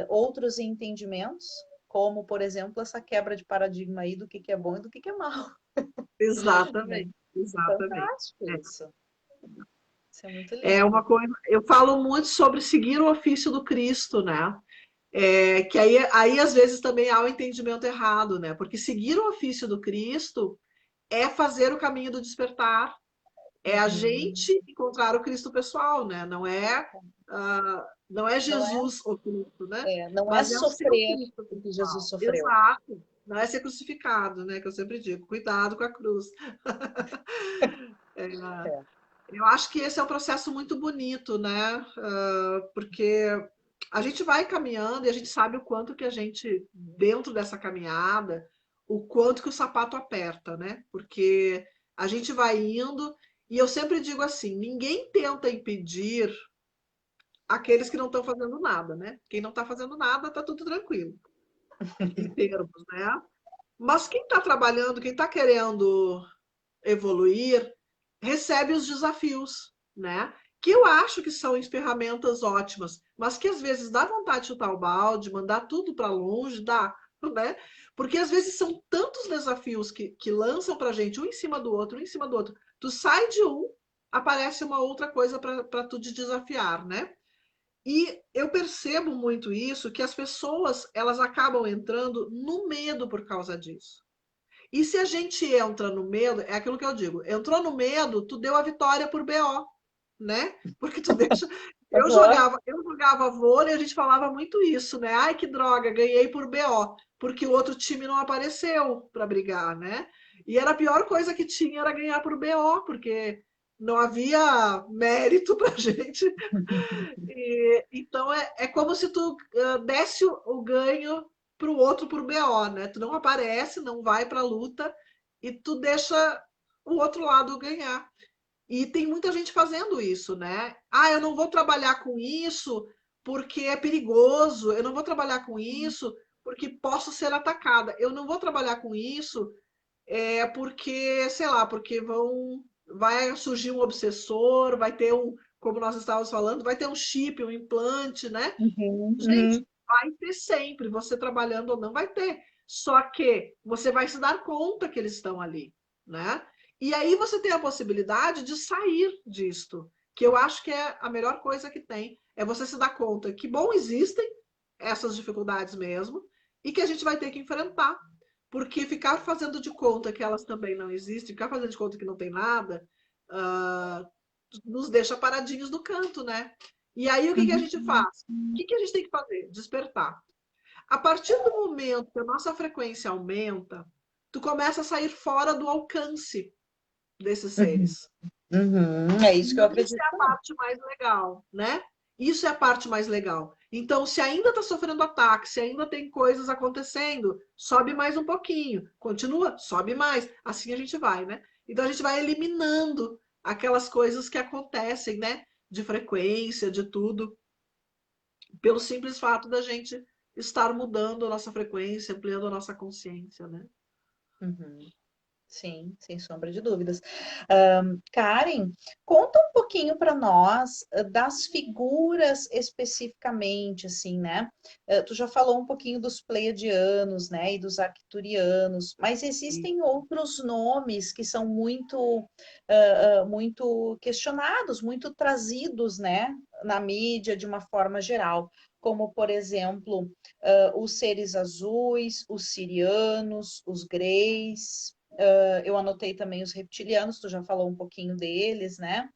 Speaker 1: Outros entendimentos, como, por exemplo, essa quebra de paradigma aí do que é bom e do que é mal, né?
Speaker 2: Exatamente. Exatamente.
Speaker 1: Fantástico isso. Isso é muito
Speaker 2: É
Speaker 1: lindo.
Speaker 2: uma coisa. Eu falo muito sobre seguir o ofício do Cristo, né? Que aí às vezes também há o entendimento errado, né? Porque seguir o ofício do Cristo é fazer o caminho do despertar, é a
Speaker 1: Uhum.
Speaker 2: gente encontrar o Cristo pessoal, né? Não é
Speaker 1: Não é,
Speaker 2: Jesus o Cristo, né?
Speaker 1: não é
Speaker 2: Mas é o seu
Speaker 1: sofrer
Speaker 2: Cristo
Speaker 1: o que Jesus
Speaker 2: pessoal.
Speaker 1: sofreu.
Speaker 2: Exato. Não é ser crucificado, né? Que eu sempre digo, cuidado com a cruz.
Speaker 1: É.
Speaker 2: Eu acho que esse é um processo muito bonito, né? Porque a gente vai caminhando e a gente sabe o quanto que a gente, dentro dessa caminhada, o quanto que o sapato aperta, né? Porque a gente vai indo, e eu sempre digo assim: ninguém tenta impedir aqueles que não estão fazendo nada, né? Quem não está fazendo nada, está tudo tranquilo, em termos, né? Mas quem está trabalhando, quem está querendo evoluir, recebe os desafios, né? Que eu acho que são ferramentas ótimas, mas que às vezes dá vontade de chutar o balde, mandar tudo para longe, dá, né? Porque às vezes são tantos desafios que lançam para a gente um em cima do outro, um em cima do outro. Tu sai de um, aparece uma outra coisa para tu te desafiar, né? E eu percebo muito isso, que as pessoas elas acabam entrando no medo por causa disso. E se a gente entra no medo, é aquilo que eu digo, entrou no medo, tu deu a vitória por BO, né? Porque tu deixa.
Speaker 1: Aham.
Speaker 2: Eu jogava vôlei, a gente falava muito isso, né? Ai, que droga, ganhei por BO, porque o outro time não apareceu para brigar, né? E era a pior coisa que tinha era ganhar por BO, porque não havia mérito pra gente. Então é como se tu desse o ganho para o outro por BO, né? Tu não aparece, não vai para a luta e tu deixa o outro lado ganhar. E tem muita gente fazendo isso, né? Ah, eu não vou trabalhar com isso porque é perigoso, eu não vou trabalhar com isso porque posso ser atacada, eu não vou trabalhar com isso porque, sei lá, porque vai surgir um obsessor, vai ter como nós estávamos falando, vai ter um chip, um implante, né?
Speaker 1: Uhum,
Speaker 2: Gente,
Speaker 1: uhum,
Speaker 2: vai ter sempre, você trabalhando ou não, vai ter. Só que você vai se dar conta que eles estão ali, né? E aí você tem a possibilidade de sair disto, que eu acho que é a melhor coisa que tem, é você se dar conta que, bom, existem essas dificuldades mesmo, e que a gente vai ter que enfrentar. Porque ficar fazendo de conta que elas também não existem, ficar fazendo de conta que não tem nada, ah, nos deixa paradinhos no canto, né? E aí o que que a gente
Speaker 1: uhum.
Speaker 2: faz? O que que a gente tem que fazer? Despertar. A partir do momento que a nossa frequência aumenta, tu começa a sair fora do alcance desses
Speaker 1: Uhum.
Speaker 2: seres.
Speaker 1: Uhum. É isso que eu
Speaker 2: E isso é
Speaker 1: acredito
Speaker 2: a
Speaker 1: também.
Speaker 2: parte mais legal, né? Isso é a parte mais legal. Então, se ainda está sofrendo ataque, se ainda tem coisas acontecendo, sobe mais um pouquinho. Continua, sobe mais. Assim a gente vai, né? Então a gente vai eliminando aquelas coisas que acontecem, né? De frequência, de tudo, pelo simples fato da gente estar mudando a nossa frequência, ampliando a nossa consciência, né?
Speaker 1: Uhum. Sim, sem sombra de dúvidas. Karen, conta um pouquinho para nós das figuras especificamente, assim, né? Tu já falou um pouquinho dos pleiadianos, né, e dos arcturianos, mas
Speaker 2: E,
Speaker 1: existem outros nomes que são muito questionados, muito trazidos, né, na mídia de uma forma geral, como, por exemplo, os seres azuis, os sirianos, os greys. Eu anotei também os reptilianos, tu já falou um pouquinho deles, né?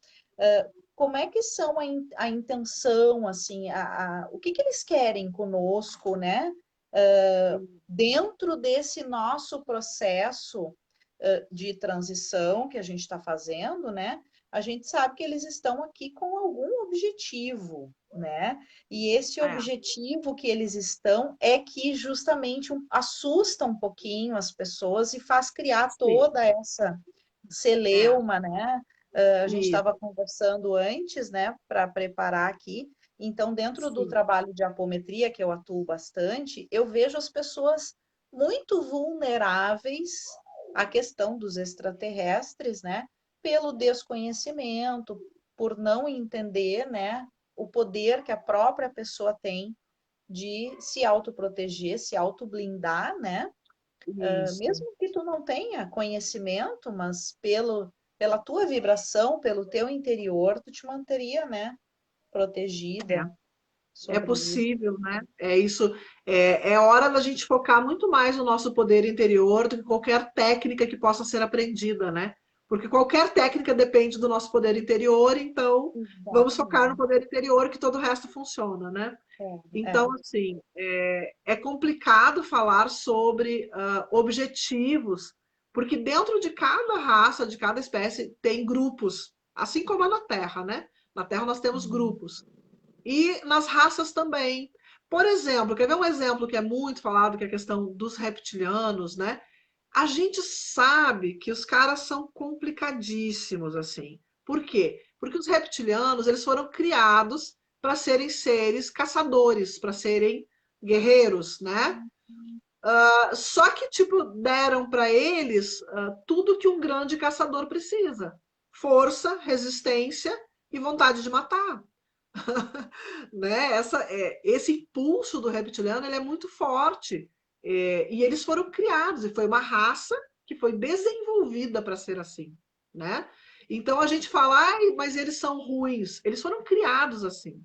Speaker 1: Como é que são a intenção, assim, o que que eles querem conosco, né? Dentro desse nosso processo de transição que a gente está fazendo, né? A gente sabe que eles estão aqui com algum objetivo, né? E esse
Speaker 2: é,
Speaker 1: objetivo que eles estão é que justamente assusta um pouquinho as pessoas e faz criar
Speaker 2: sim,
Speaker 1: toda essa
Speaker 2: é,
Speaker 1: celeuma, né? A gente
Speaker 2: isso,
Speaker 1: estava conversando antes, né, para preparar aqui. Então, dentro do
Speaker 2: sim,
Speaker 1: trabalho de apometria, que eu atuo bastante, eu vejo as pessoas muito vulneráveis à questão dos extraterrestres, né? Pelo desconhecimento, por não entender, né, o poder que a própria pessoa tem de se autoproteger, se autoblindar, né?
Speaker 2: isso.
Speaker 1: Mesmo que tu não tenha conhecimento, mas pela tua vibração, pelo teu interior, tu te manteria, né,
Speaker 2: É.
Speaker 1: protegida.
Speaker 2: É
Speaker 1: sobre isso.
Speaker 2: possível, né? É isso. É hora da gente focar muito mais no nosso poder interior do que qualquer técnica que possa ser aprendida, né? Porque qualquer técnica depende do nosso poder interior, então vamos focar no
Speaker 1: Exatamente.
Speaker 2: poder interior que todo o resto funciona, né?
Speaker 1: É.
Speaker 2: Então, assim, é complicado falar sobre objetivos, porque dentro de cada raça, de cada espécie, tem grupos, assim como é na Terra, né? Na Terra nós temos
Speaker 1: Uhum.
Speaker 2: grupos. E nas raças também. Por exemplo, quer ver um exemplo que é muito falado, que é a questão dos reptilianos, né? A gente sabe que os caras são complicadíssimos, assim. Por quê? Porque os reptilianos, eles foram criados para serem seres caçadores, para serem guerreiros, né? Só que, tipo, deram para eles tudo que um grande caçador precisa: força, resistência e vontade de matar. Né? Esse impulso do reptiliano ele é muito forte. E eles foram criados, e foi uma raça que foi desenvolvida para ser assim. Né? Então a gente fala, "Ai, mas eles são ruins." Eles foram criados assim.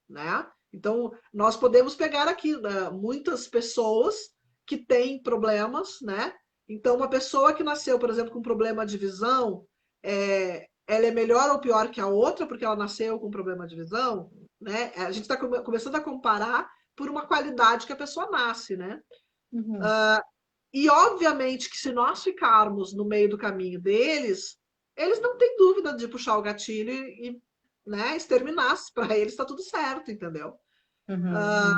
Speaker 2: Né? Então nós podemos pegar aqui, né, muitas pessoas que têm problemas, né? Então uma pessoa que nasceu, por exemplo, com problema de visão, ela é melhor ou pior que a outra porque ela nasceu com problema de visão, né? A gente está começando a comparar por uma qualidade que a pessoa nasce, né?
Speaker 1: Uhum.
Speaker 2: E obviamente que se nós ficarmos no meio do caminho deles, eles não têm dúvida de puxar o gatilho e, né, exterminar. Para eles está tudo certo, entendeu?
Speaker 1: Uhum.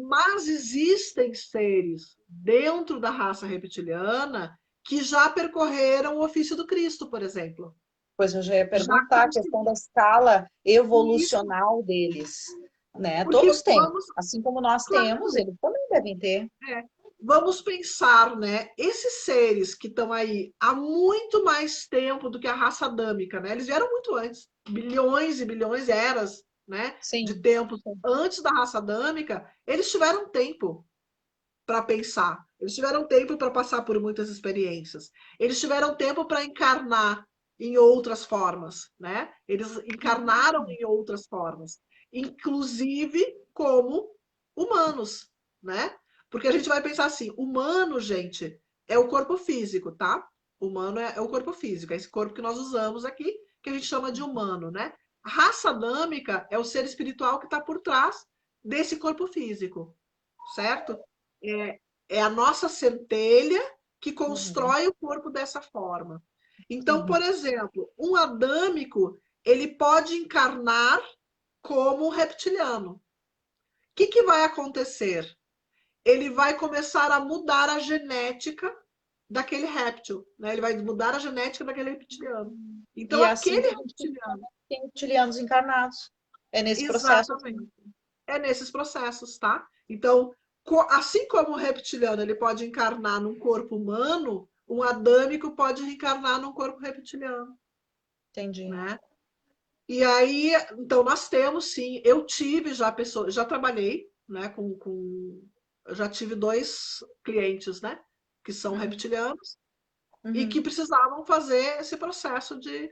Speaker 2: Mas existem seres dentro da raça reptiliana que já percorreram o ofício do Cristo, por exemplo.
Speaker 1: Pois eu já ia
Speaker 2: Já
Speaker 1: perguntar a questão da
Speaker 2: conseguiram
Speaker 1: escala
Speaker 2: isso,
Speaker 1: evolucional deles, né?
Speaker 2: porque
Speaker 1: Todos têm,
Speaker 2: vamos,
Speaker 1: assim como nós temos,
Speaker 2: claro,
Speaker 1: eles também devem ter.
Speaker 2: é, vamos pensar, né? Esses seres que estão aí há muito mais tempo do que a raça adâmica, né? Eles vieram muito antes, bilhões e bilhões de eras, né? De
Speaker 1: Sim.
Speaker 2: tempos
Speaker 1: Sim.
Speaker 2: antes da raça adâmica, eles tiveram tempo para pensar. Eles tiveram tempo para passar por muitas experiências. Eles tiveram tempo para encarnar em outras formas, né? Eles encarnaram
Speaker 1: Uhum.
Speaker 2: em outras formas, inclusive como humanos, né? Porque a gente vai pensar assim, humano, gente, é o corpo físico, tá? Humano é o corpo físico, é esse corpo que nós usamos aqui, que a gente chama de humano, né? A raça adâmica é o ser espiritual que está por trás desse corpo físico, certo? É, é a nossa centelha que
Speaker 1: Uhum.
Speaker 2: constrói o corpo dessa forma. Então,
Speaker 1: Sim.
Speaker 2: por exemplo, um adâmico, ele pode encarnar como um reptiliano. O que vai acontecer? Ele vai começar a mudar a genética daquele réptil, né? Ele vai mudar a genética daquele reptiliano. Então,
Speaker 1: E é assim
Speaker 2: aquele
Speaker 1: que a gente
Speaker 2: reptiliano,
Speaker 1: tem reptilianos encarnados. É nesse processo.
Speaker 2: exatamente, é nesses processos, tá? Então, assim como o reptiliano ele pode encarnar num corpo humano, um adâmico pode reencarnar num corpo reptiliano,
Speaker 1: Entendi.
Speaker 2: né? E aí, então nós temos sim, eu tive já pessoas, já trabalhei, né, eu já tive dois clientes, né, que são
Speaker 1: Uhum.
Speaker 2: reptilianos e que
Speaker 1: Uhum.
Speaker 2: precisavam fazer esse processo de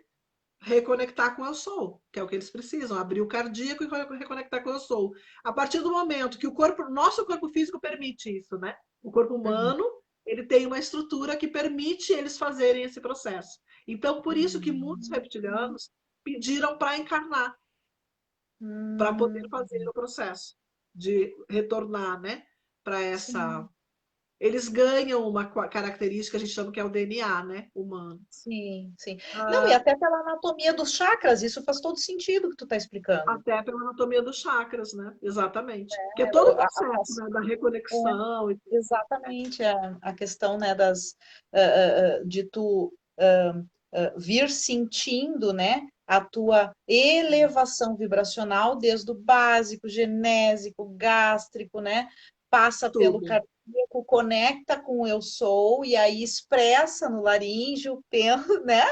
Speaker 2: reconectar com o eu sou, que é o que eles precisam, abrir o cardíaco e reconectar com o eu sou. A partir do momento que nosso corpo físico permite isso, né? O corpo
Speaker 1: Uhum.
Speaker 2: humano, ele tem uma estrutura que permite eles fazerem esse processo. Então, por isso que muitos
Speaker 1: Uhum.
Speaker 2: reptilianos pediram para encarnar, para poder
Speaker 1: Uhum.
Speaker 2: fazer o processo de retornar, né, para essa.
Speaker 1: Sim.
Speaker 2: Eles ganham uma característica, a gente chama que é o DNA, né, humano.
Speaker 1: Sim, sim. Não, e
Speaker 2: Ah,
Speaker 1: até pela anatomia dos chakras, isso faz todo sentido que tu está explicando.
Speaker 2: Até pela anatomia dos chakras, né? Exatamente. Que é todo o processo, né? Da
Speaker 1: É,
Speaker 2: reconexão e tudo.
Speaker 1: exatamente, a questão, né, de tu vir sentindo, né, a tua elevação vibracional desde o básico, genésico, gástrico, né, passa pelo
Speaker 2: Tudo.
Speaker 1: cardíaco, conecta com o eu sou e aí expressa no laríngeo, né?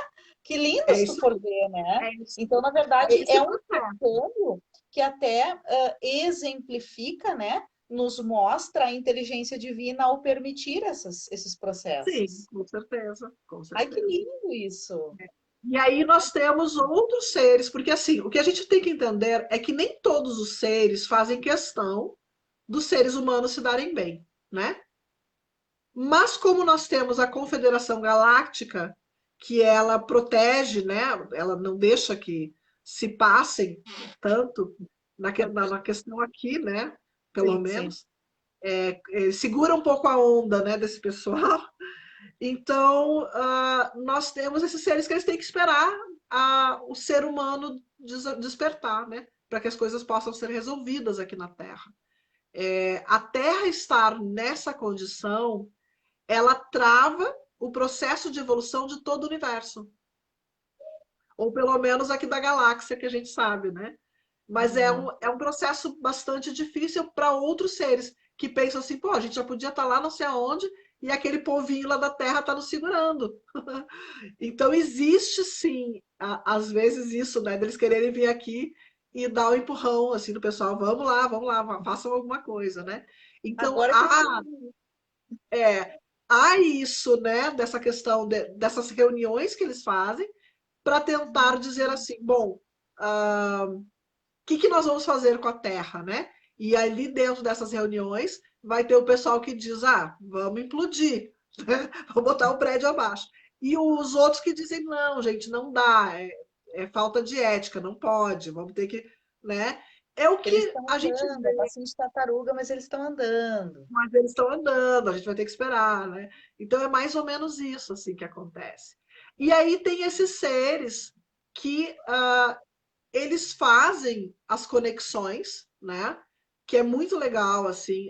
Speaker 1: Que lindo
Speaker 2: É
Speaker 1: se tu
Speaker 2: isso,
Speaker 1: for ver, né?
Speaker 2: é isso.
Speaker 1: Então, na
Speaker 2: É
Speaker 1: verdade,
Speaker 2: esse
Speaker 1: é um
Speaker 2: processo.
Speaker 1: conselho que até exemplifica, né? Nos mostra a inteligência divina ao permitir esses
Speaker 2: Sim,
Speaker 1: processos.
Speaker 2: com certeza, com
Speaker 1: Ai, que
Speaker 2: certeza.
Speaker 1: lindo isso!
Speaker 2: E aí nós temos outros seres, porque assim, o que a gente tem que entender é que nem todos os seres fazem questão dos seres humanos se darem bem, né? Mas como nós temos a Confederação Galáctica, que ela protege, né? Ela não deixa que se passem tanto na questão aqui, né? Pelo
Speaker 1: Sim, sim.
Speaker 2: menos, segura um pouco a onda, né, desse pessoal. Então, nós temos esses seres que eles têm que esperar o ser humano despertar, né? Para que as coisas possam ser resolvidas aqui na Terra. A Terra estar nessa condição, ela trava o processo de evolução de todo o universo. Ou pelo menos aqui da galáxia, que a gente sabe, né? Mas
Speaker 1: Uhum.
Speaker 2: é um processo bastante difícil para outros seres que pensam assim, pô, a gente já podia estar lá não sei aonde e aquele povinho lá da Terra está nos segurando. Então existe sim, às vezes isso, né, deles quererem vir aqui e dar um empurrão assim do pessoal, vamos lá, façam alguma coisa, né? Então
Speaker 1: Agora que eu
Speaker 2: há,
Speaker 1: fui.
Speaker 2: há isso, né, dessa questão dessas reuniões que eles fazem para tentar dizer assim, bom, que nós vamos fazer com a Terra, né? E ali dentro dessas reuniões vai ter o pessoal que diz, vamos implodir, né? Vamos botar o prédio abaixo. E os outros que dizem, não, gente, não dá, é falta de ética, não pode, vamos ter que, né? É o
Speaker 1: Eles
Speaker 2: que
Speaker 1: estão
Speaker 2: a gente
Speaker 1: andando, é
Speaker 2: vê,
Speaker 1: passinho de tartaruga, mas eles estão andando.
Speaker 2: mas eles estão andando, a gente vai ter que esperar, né? Então é mais ou menos isso assim que acontece. E aí tem esses seres que eles fazem as conexões, né? Que é muito legal, assim.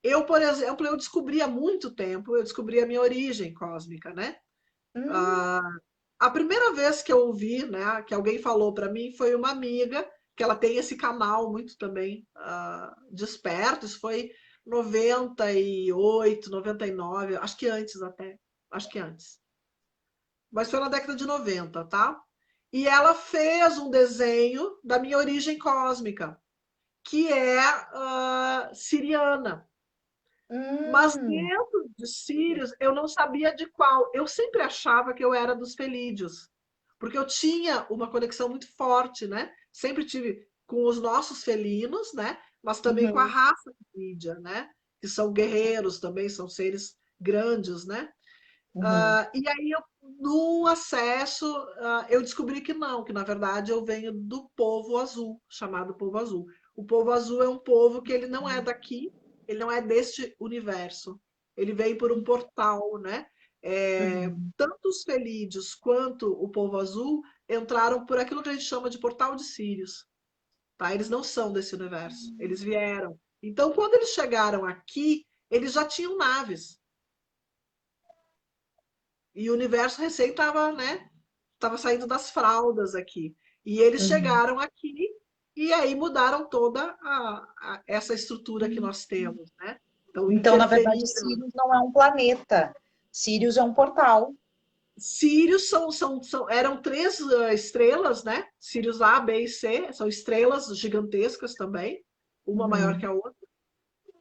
Speaker 2: Eu, por exemplo, eu descobri há muito tempo, eu descobri a minha origem cósmica, né?
Speaker 1: Hum,
Speaker 2: Ah, a primeira vez que eu ouvi, né, que alguém falou para mim, foi uma amiga, que ela tem esse canal muito também desperto, isso foi 98, 99, acho que antes até, acho que antes. Mas foi na década de 90, tá? E ela fez um desenho da minha origem cósmica, que é siriana. Mas
Speaker 1: hum,
Speaker 2: dentro de Sírios, eu não sabia de qual. Eu sempre achava que eu era dos felídeos, porque eu tinha uma conexão muito forte, né? Sempre tive com os nossos felinos, né? Mas também com a
Speaker 1: uhum,
Speaker 2: raça felídea, né? Que são guerreiros também, são seres grandes, né?
Speaker 1: uhum.
Speaker 2: E aí, no acesso, eu descobri que não, que na verdade eu venho do povo azul, chamado povo azul. O povo azul é um povo que ele não é daqui, ele não é deste universo. Ele veio por um portal, né?
Speaker 1: Uhum.
Speaker 2: Tanto os Felídeos quanto o povo azul entraram por aquilo que a gente chama de portal de Sírios, tá? Eles não são desse universo, eles vieram. Então, quando eles chegaram aqui, eles já tinham naves. E o universo recém estava, né? Estava saindo das fraldas aqui. E eles
Speaker 1: Uhum.
Speaker 2: chegaram aqui e aí mudaram toda essa estrutura que nós temos, né? Então
Speaker 1: Então, na verdade,
Speaker 2: interferiram.
Speaker 1: Sirius não é um planeta. Sirius é um portal.
Speaker 2: Sírios eram três estrelas, né? Sírios A, B e C, são estrelas gigantescas também, uma maior que
Speaker 1: Uhum.
Speaker 2: a outra.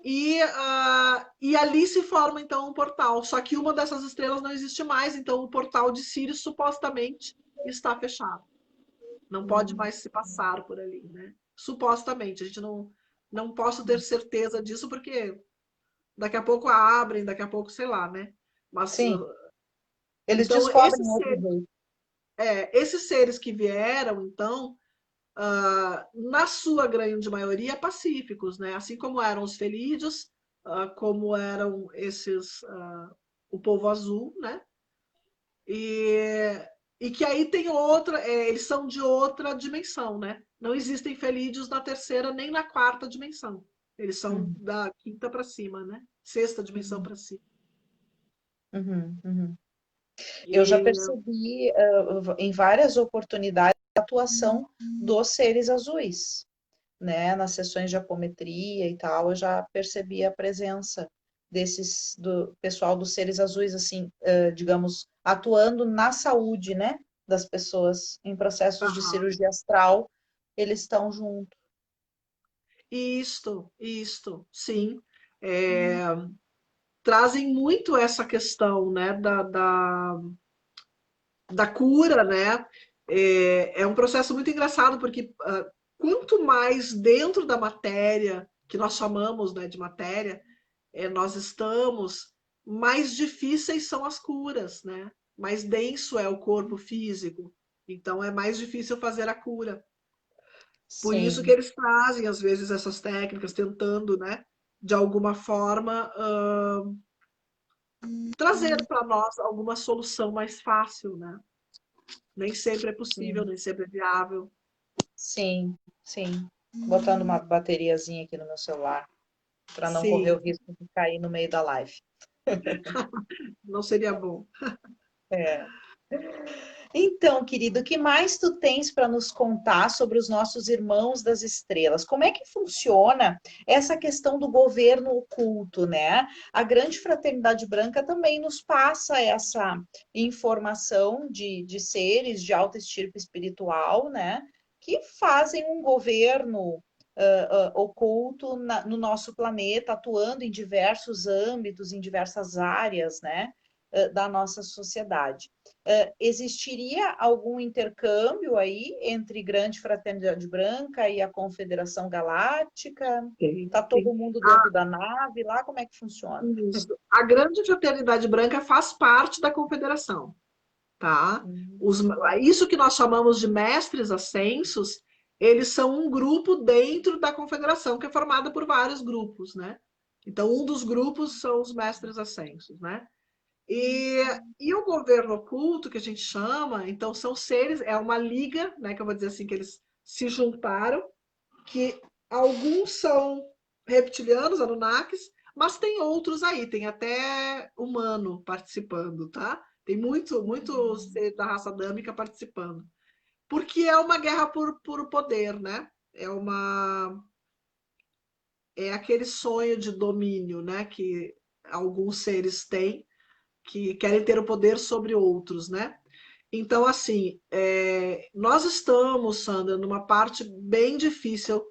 Speaker 2: E ali se forma então um portal. Só que uma dessas estrelas não existe mais, então o portal de Sírios supostamente está fechado. Não pode
Speaker 1: Uhum.
Speaker 2: mais se passar por ali, né? Supostamente, a gente não posso ter certeza disso porque daqui a pouco a abrem, daqui a pouco, sei lá, né? Mas
Speaker 1: Sim, eles
Speaker 2: então
Speaker 1: descobrem outro jeito.
Speaker 2: esses seres que vieram, então, na sua grande maioria, pacíficos, né? Assim como eram os felídeos, como eram o povo azul, né? E, e que aí tem outra, eles são de outra dimensão, né? Não existem felídeos na terceira nem na quarta dimensão. Eles são
Speaker 1: Uhum.
Speaker 2: da quinta para cima, né? Sexta dimensão
Speaker 1: Uhum.
Speaker 2: para cima.
Speaker 1: Uhum. Uhum. Eu já
Speaker 2: E,
Speaker 1: percebi, em várias oportunidades a atuação dos seres azuis, né? Nas sessões de apometria e tal, eu já percebi a presença desses, do pessoal dos seres azuis, assim, digamos, atuando na saúde, né? Das pessoas em processos de
Speaker 2: aham.
Speaker 1: cirurgia astral, eles estão juntos.
Speaker 2: Isto, sim. É, trazem muito essa questão, né, da cura, né? É um processo muito engraçado, porque quanto mais dentro da matéria, que nós chamamos, né, de matéria, nós estamos, mais difíceis são as curas, né? Mais denso é o corpo físico, então é mais difícil fazer a cura. Por isso que
Speaker 1: Sim,
Speaker 2: eles trazem, às vezes, essas técnicas, tentando, né, de alguma forma, trazer para nós alguma solução mais fácil, né? Nem sempre é possível,
Speaker 1: sim,
Speaker 2: nem sempre é viável.
Speaker 1: sim, sim. Botando uma bateriazinha aqui no meu celular para não correr o
Speaker 2: Sim,
Speaker 1: risco de cair no meio da live.
Speaker 2: não seria bom.
Speaker 1: É. Então, querido, o que mais tu tens para nos contar sobre os nossos irmãos das estrelas? Como é que funciona essa questão do governo oculto, né? A Grande Fraternidade Branca também nos passa essa informação de seres de alta estirpe espiritual, né? Que fazem um governo oculto no nosso planeta, atuando em diversos âmbitos, em diversas áreas, né? Da nossa sociedade. Existiria algum intercâmbio aí entre Grande Fraternidade Branca e a Confederação Galáctica?
Speaker 2: Tem,
Speaker 1: Tá
Speaker 2: tem.
Speaker 1: todo mundo
Speaker 2: Ah,
Speaker 1: dentro da nave lá? Como é que funciona?
Speaker 2: isso. A Grande Fraternidade Branca faz parte da Confederação, tá?
Speaker 1: Hum,
Speaker 2: Os, isso que nós chamamos de mestres ascensos, eles são um grupo dentro da Confederação, que é formada por vários grupos, né? Então, um dos grupos são os mestres ascensos, né? E, e o governo oculto, que a gente chama, então são seres, é uma liga, né, que eu vou dizer assim, que eles se juntaram, que alguns são reptilianos, Anunnakis, mas tem outros aí, tem até humano participando, tá? Tem muito ser da raça adâmica participando. Porque é uma guerra por poder, né? É aquele sonho de domínio, né, que alguns seres têm, que querem ter o poder sobre outros, né? Então, assim, nós estamos, Sandra, numa parte bem difícil.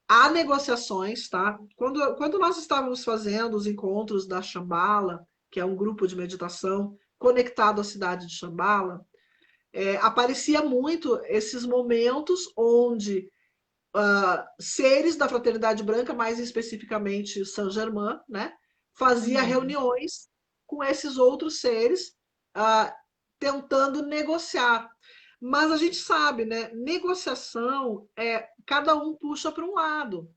Speaker 2: Há negociações, tá? Quando nós estávamos fazendo os encontros da Shambhala, que é um grupo de meditação conectado à cidade de Shambhala, aparecia muito esses momentos onde seres da Fraternidade Branca, mais especificamente Saint-Germain, né, fazia
Speaker 1: uhum,
Speaker 2: reuniões com esses outros seres, uh, tentando negociar. Mas a gente sabe, né, negociação cada um puxa para um lado.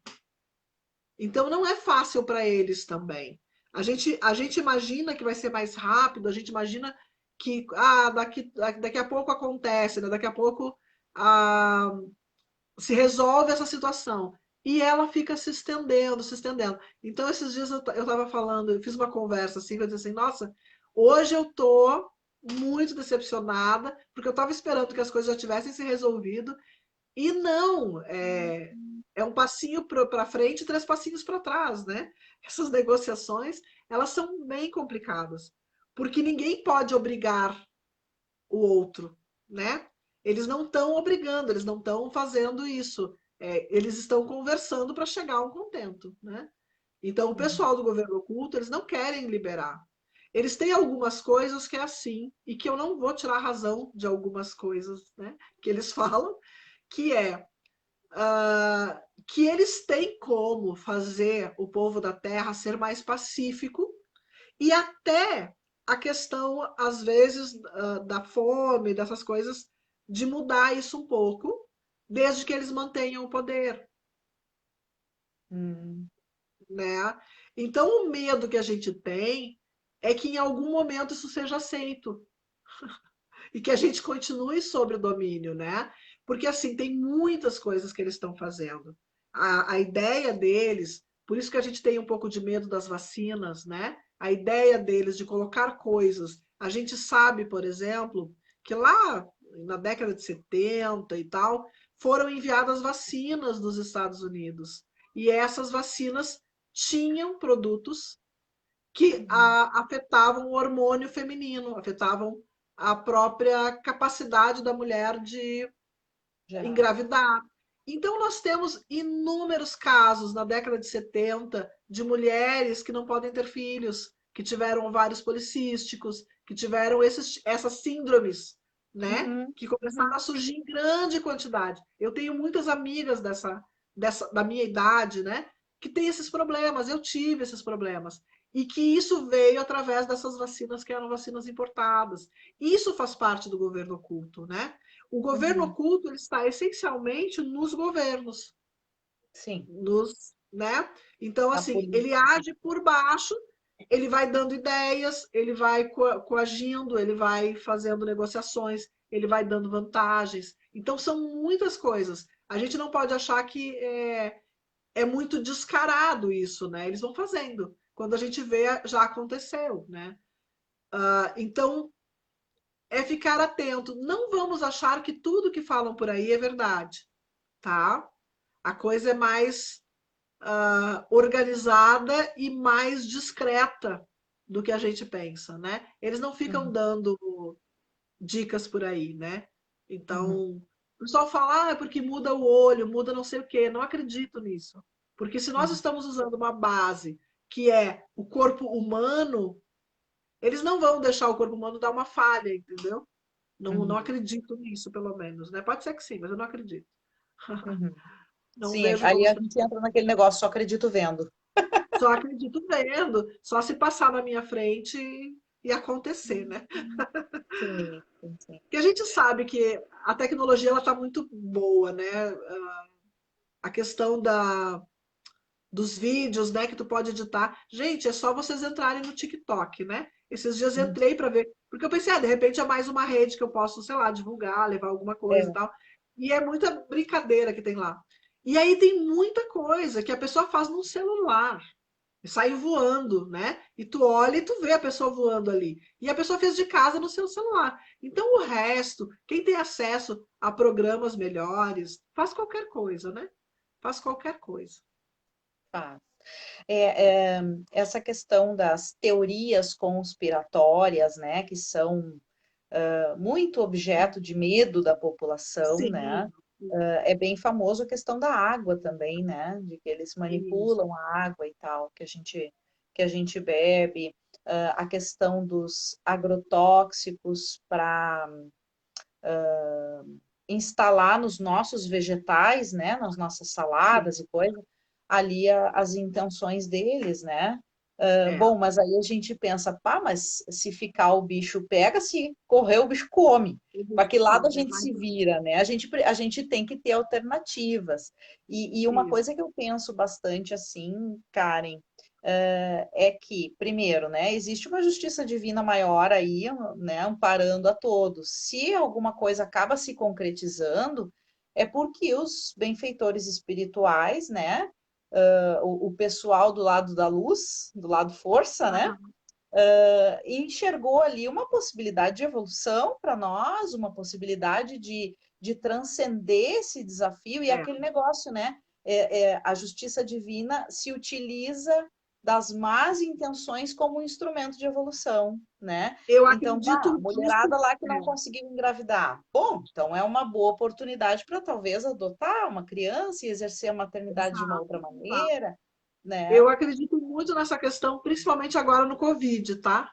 Speaker 2: Então não é fácil para eles também. A gente imagina que vai ser mais rápido, a gente imagina que daqui a pouco acontece, né? Daqui a pouco ah, se resolve essa situação. E ela fica se estendendo, se estendendo. Então, esses dias eu estava falando, eu fiz uma conversa assim, eu disse assim, nossa, hoje eu estou muito decepcionada, porque eu estava esperando que as coisas já tivessem se resolvido, e não, é um passinho para frente e três passinhos para trás, né? Essas negociações, elas são bem complicadas, porque ninguém pode obrigar o outro, né? Eles não estão obrigando, eles não estão fazendo isso. Eles estão conversando para chegar a um contento, né? Então, o
Speaker 1: uhum.
Speaker 2: pessoal do governo oculto, eles não querem liberar. Eles têm algumas coisas que é assim, e que eu não vou tirar a razão de algumas coisas, né, que eles falam, que que eles têm como fazer o povo da Terra ser mais pacífico e até a questão, às vezes, da fome, dessas coisas, de mudar isso um pouco, desde que eles mantenham o poder,
Speaker 1: Hum,
Speaker 2: né? Então, o medo que a gente tem é que em algum momento isso seja aceito e que a gente continue sob o domínio, né? Porque assim, tem muitas coisas que eles estão fazendo. A ideia deles, por isso que a gente tem um pouco de medo das vacinas, né? A ideia deles de colocar coisas. A gente sabe, por exemplo, que lá na década de 70 e tal, foram enviadas vacinas dos Estados Unidos. E essas vacinas tinham produtos que afetavam o hormônio feminino, afetavam a própria capacidade da mulher de
Speaker 1: gerar.
Speaker 2: engravidar. Então, nós temos inúmeros casos na década de 70 de mulheres que não podem ter filhos, que tiveram ovários policísticos, que tiveram essas síndromes, né?
Speaker 1: Uhum,
Speaker 2: Que começaram
Speaker 1: uhum,
Speaker 2: a surgir em grande quantidade. Eu tenho muitas amigas da minha idade, né? Que têm esses problemas. Eu tive esses problemas. E que isso veio através dessas vacinas que eram vacinas importadas. Isso faz parte do governo oculto, né? O governo
Speaker 1: uhum.
Speaker 2: oculto ele está essencialmente nos governos,
Speaker 1: Sim,
Speaker 2: né? Então,
Speaker 1: a
Speaker 2: assim, ele
Speaker 1: política.
Speaker 2: age por baixo, ele vai dando ideias, ele vai coagindo, ele vai fazendo negociações, ele vai dando vantagens. Então, são muitas coisas. A gente não pode achar que é muito descarado isso, né? Eles vão fazendo. Quando a gente vê, já aconteceu, né? Então, é ficar atento. Não vamos achar que tudo que falam por aí é verdade, tá? A coisa é mais organizada e mais discreta do que a gente pensa, né? Eles não ficam
Speaker 1: Uhum,
Speaker 2: dando dicas por aí, né?
Speaker 1: uhum,
Speaker 2: Então, o pessoal fala, é porque muda o olho, muda não sei o quê. Não acredito nisso. Porque se nós
Speaker 1: uhum,
Speaker 2: estamos usando uma base que é o corpo humano, eles não vão deixar o corpo humano dar uma falha, entendeu? Não
Speaker 1: uhum,
Speaker 2: acredito nisso, pelo menos, né? Pode ser que sim, mas eu não acredito.
Speaker 1: uhum.
Speaker 2: Não
Speaker 1: Sim,
Speaker 2: vejo como
Speaker 1: aí
Speaker 2: as
Speaker 1: a gente
Speaker 2: pessoas.
Speaker 1: entra naquele negócio, só acredito vendo.
Speaker 2: Só acredito vendo, só se passar na minha frente e acontecer, né?
Speaker 1: Sim, sim, sim.
Speaker 2: Porque a gente sabe que a tecnologia ela está muito boa, né? A questão dos vídeos, né, que tu pode editar. Gente, é só vocês entrarem no TikTok, né? Esses dias
Speaker 1: Uhum.
Speaker 2: entrei para ver, porque eu pensei, de repente é mais uma rede que eu posso, sei lá, divulgar, levar alguma coisa e
Speaker 1: É.
Speaker 2: tal. E é muita brincadeira que tem lá. E aí tem muita coisa que a pessoa faz no celular. Sai voando, né? E tu olha e tu vê a pessoa voando ali. E a pessoa fez de casa no seu celular. Então o resto, quem tem acesso a programas melhores, faz qualquer coisa, né? Faz qualquer coisa.
Speaker 1: Faz. É, essa questão das teorias conspiratórias, né, que são muito objeto de medo da população, né?
Speaker 2: Sim, sim,
Speaker 1: É bem famoso a questão da água também, né? De que eles
Speaker 2: isso.
Speaker 1: manipulam a água e tal, que a gente bebe, a questão dos agrotóxicos para instalar nos nossos vegetais, né? Nas nossas
Speaker 2: Sim,
Speaker 1: saladas e coisas, ali as intenções deles, né?
Speaker 2: é.
Speaker 1: Bom, mas aí a gente pensa, pá, mas se ficar o bicho pega, se correr o bicho come. Para que lado a
Speaker 2: É
Speaker 1: gente
Speaker 2: mais
Speaker 1: se vira, né? A gente tem que ter alternativas. E uma
Speaker 2: isso.
Speaker 1: coisa que eu penso bastante assim, Karen, é que, primeiro, né, existe uma justiça divina maior aí, né, amparando a todos. Se alguma coisa acaba se concretizando, é porque os benfeitores espirituais, né, o pessoal do lado da luz, do lado força, né,
Speaker 2: Aham,
Speaker 1: enxergou ali uma possibilidade de evolução para nós, uma possibilidade de transcender esse desafio e
Speaker 2: é.
Speaker 1: aquele negócio, né? A justiça divina se utiliza das más intenções como um instrumento de evolução, né?
Speaker 2: Eu
Speaker 1: Então,
Speaker 2: acredito
Speaker 1: mulherada
Speaker 2: nisso.
Speaker 1: lá que não
Speaker 2: É,
Speaker 1: conseguiu engravidar. Bom, então é uma boa oportunidade para talvez adotar uma criança e exercer a maternidade de uma outra
Speaker 2: exato, exato.
Speaker 1: maneira, né?
Speaker 2: Eu acredito muito nessa questão, principalmente agora no Covid, tá?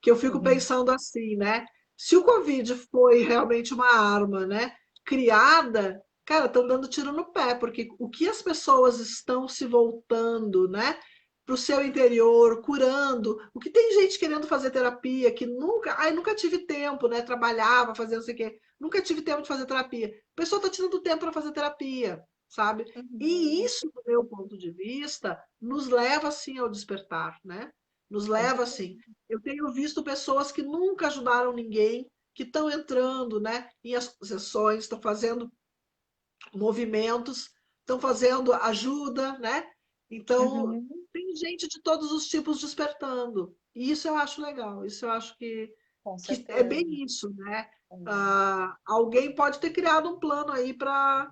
Speaker 2: Que eu fico
Speaker 1: Uhum,
Speaker 2: pensando assim, né? Se o Covid foi realmente uma arma, né, criada, cara, estão dando tiro no pé, porque o que as pessoas estão se voltando, né, para o seu interior, curando, o que tem gente querendo fazer terapia, que nunca, ai, nunca tive tempo, né, trabalhava, fazia não sei o quê, nunca tive tempo de fazer terapia. A pessoa está tirando tempo para fazer terapia, sabe? E
Speaker 1: uhum,
Speaker 2: isso, do meu ponto de vista, nos leva, sim, ao despertar, né? Nos
Speaker 1: com
Speaker 2: leva,
Speaker 1: certeza.
Speaker 2: assim. Eu tenho visto pessoas que nunca ajudaram ninguém, que estão entrando, né, em associações, estão fazendo movimentos, estão fazendo ajuda, né? Então,
Speaker 1: Uhum,
Speaker 2: tem gente de todos os tipos despertando. E isso eu acho legal, isso eu acho
Speaker 1: com
Speaker 2: que é
Speaker 1: certeza.
Speaker 2: bem isso, né?
Speaker 1: É.
Speaker 2: Alguém pode ter criado um plano aí para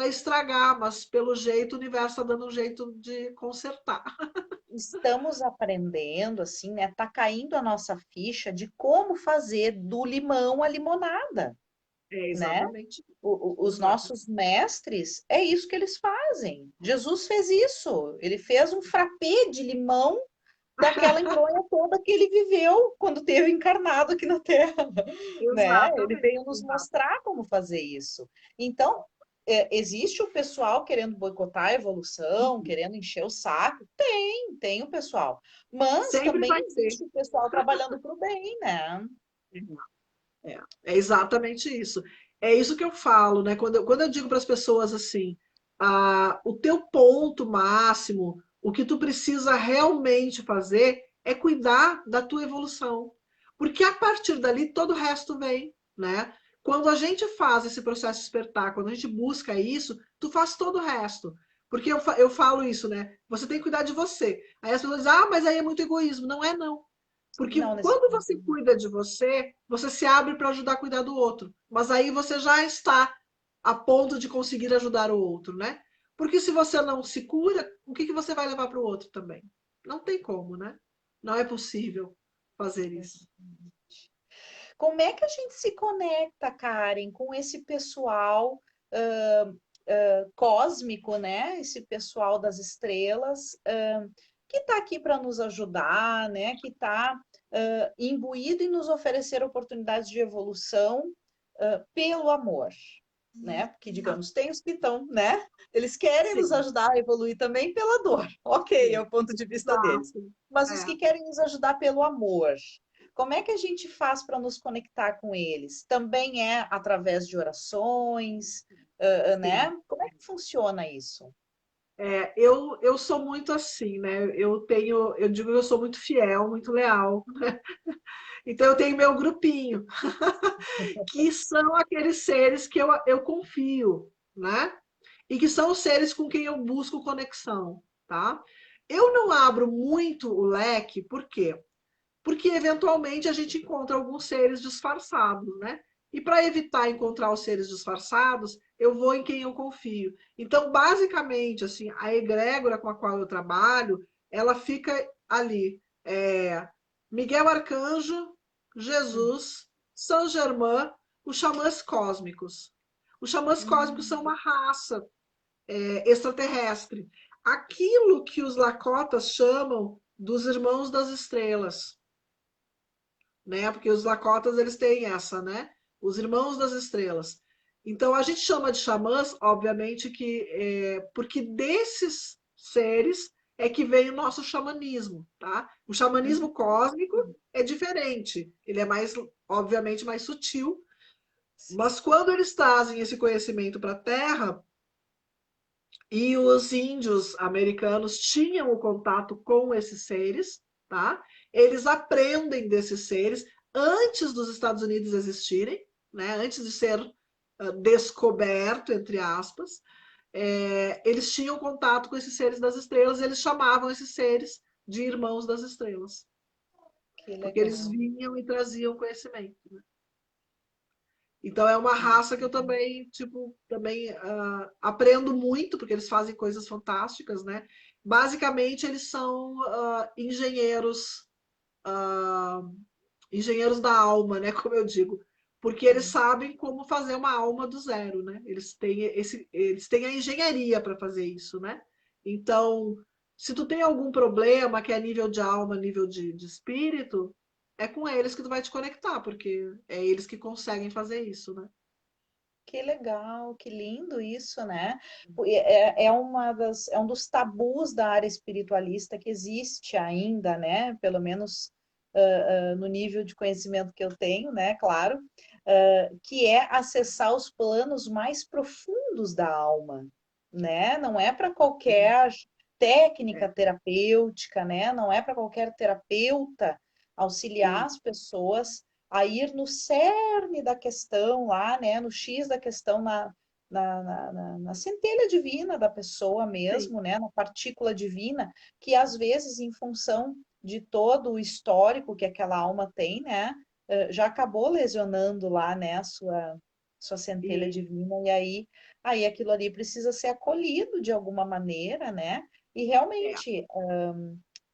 Speaker 2: estragar, mas pelo jeito o universo está dando um jeito de consertar.
Speaker 1: Estamos aprendendo, assim, né? Tá caindo a nossa ficha de como fazer do limão a limonada,
Speaker 2: É
Speaker 1: né?
Speaker 2: exatamente,
Speaker 1: Os
Speaker 2: exatamente.
Speaker 1: nossos mestres, é isso que eles fazem. Jesus fez isso. Ele fez um frappé de limão daquela embronha toda que ele viveu quando teve encarnado aqui na Terra, né? Ele
Speaker 2: Exatamente,
Speaker 1: veio nos
Speaker 2: exato.
Speaker 1: mostrar como fazer isso. Então, existe o pessoal querendo boicotar a evolução, querendo encher o saco? Tem o pessoal. Mas
Speaker 2: Sempre
Speaker 1: também
Speaker 2: vai ter.
Speaker 1: existe o pessoal trabalhando para o bem, né?
Speaker 2: É exatamente isso. É isso que eu falo, né? Quando eu digo para as pessoas assim, o teu ponto máximo, o que tu precisa realmente fazer é cuidar da tua evolução. Porque a partir dali todo o resto vem, né? Quando a gente faz esse processo de despertar, quando a gente busca isso, tu faz todo o resto. Porque eu falo isso, né? Você tem que cuidar de você. Aí as pessoas dizem, mas aí é muito egoísmo. Não é, não. Porque
Speaker 1: Não
Speaker 2: quando
Speaker 1: necessariamente.
Speaker 2: você cuida de você, você se abre para ajudar a cuidar do outro. Mas aí você já está a ponto de conseguir ajudar o outro, né? Porque se você não se cura, o que você vai levar para o outro também? Não tem como, né? Não é possível fazer isso.
Speaker 1: Como é que a gente se conecta, Karen, com esse pessoal cósmico, né? Esse pessoal das estrelas, que está aqui para nos ajudar, né? Que está imbuído em nos oferecer oportunidades de evolução pelo amor, né? Porque, digamos, tem os que estão, né? Eles querem nos
Speaker 2: Sim,
Speaker 1: ajudar a evoluir também pela dor. Ok, é
Speaker 2: sim.
Speaker 1: o ponto de vista deles.
Speaker 2: Exato.
Speaker 1: Mas os que
Speaker 2: É,
Speaker 1: querem nos ajudar pelo amor, como é que a gente faz para nos conectar com eles? Também é através de orações,
Speaker 2: sim.
Speaker 1: né? Como é que funciona isso?
Speaker 2: Eu sou muito assim, né? Eu digo que eu sou muito fiel, muito leal. Então eu tenho meu grupinho, que são aqueles seres que eu confio, né? E que são os seres com quem eu busco conexão, tá? Eu não abro muito o leque, por quê? Porque eventualmente a gente encontra alguns seres disfarçados, né? E para evitar encontrar os seres disfarçados, eu vou em quem eu confio. Então, basicamente, assim, a egrégora com a qual eu trabalho, ela fica ali. Miguel Arcanjo, Jesus, São Germain, os xamãs cósmicos. Os xamãs cósmicos são
Speaker 1: Hum,
Speaker 2: uma raça extraterrestre. Aquilo que os Lakotas chamam dos irmãos das estrelas, né? Porque os Lakotas eles têm essa, né? Os irmãos das estrelas. Então a gente chama de xamãs, obviamente que porque desses seres é que vem o nosso xamanismo, tá? O xamanismo cósmico
Speaker 1: hum,
Speaker 2: é diferente, ele é mais, obviamente, mais sutil,
Speaker 1: sim.
Speaker 2: mas quando eles trazem esse conhecimento para a Terra, e os índios americanos tinham o contato com esses seres, tá? Eles aprendem desses seres antes dos Estados Unidos existirem, né? Antes de ser descoberto, entre aspas. Eles tinham contato com esses seres das estrelas e eles chamavam esses seres de irmãos das estrelas,
Speaker 1: Que
Speaker 2: porque eles
Speaker 1: legal.
Speaker 2: vinham e traziam conhecimento. Então é uma
Speaker 1: Que
Speaker 2: raça que eu também, tipo, também aprendo muito, porque eles fazem coisas fantásticas, né? Basicamente, eles são engenheiros, ah, engenheiros da alma, né? Como eu digo, porque eles
Speaker 1: sim.
Speaker 2: sabem como fazer uma alma do zero, né? Eles têm a engenharia para fazer isso, né? Então, se tu tem algum problema que é nível de alma, nível de espírito, é com eles que tu vai te conectar, porque é eles que conseguem fazer isso, né?
Speaker 1: Que legal, que lindo isso, né? É um dos tabus da área espiritualista que existe ainda, né? Pelo menos no nível de conhecimento que eu tenho, né? Claro, que é acessar os planos mais profundos da alma, né? Não é para qualquer técnica
Speaker 2: É,
Speaker 1: terapêutica, né? Não é para qualquer terapeuta auxiliar
Speaker 2: sim,
Speaker 1: as pessoas a ir no cerne da questão lá, né, no X da questão, na centelha divina da pessoa
Speaker 2: sim,
Speaker 1: mesmo, né, na partícula divina, que às vezes, em função de todo o histórico que aquela alma tem, né, já acabou lesionando lá, né, sua centelha
Speaker 2: e
Speaker 1: divina, e aí aquilo ali precisa ser acolhido de alguma maneira, né, e
Speaker 2: é,
Speaker 1: realmente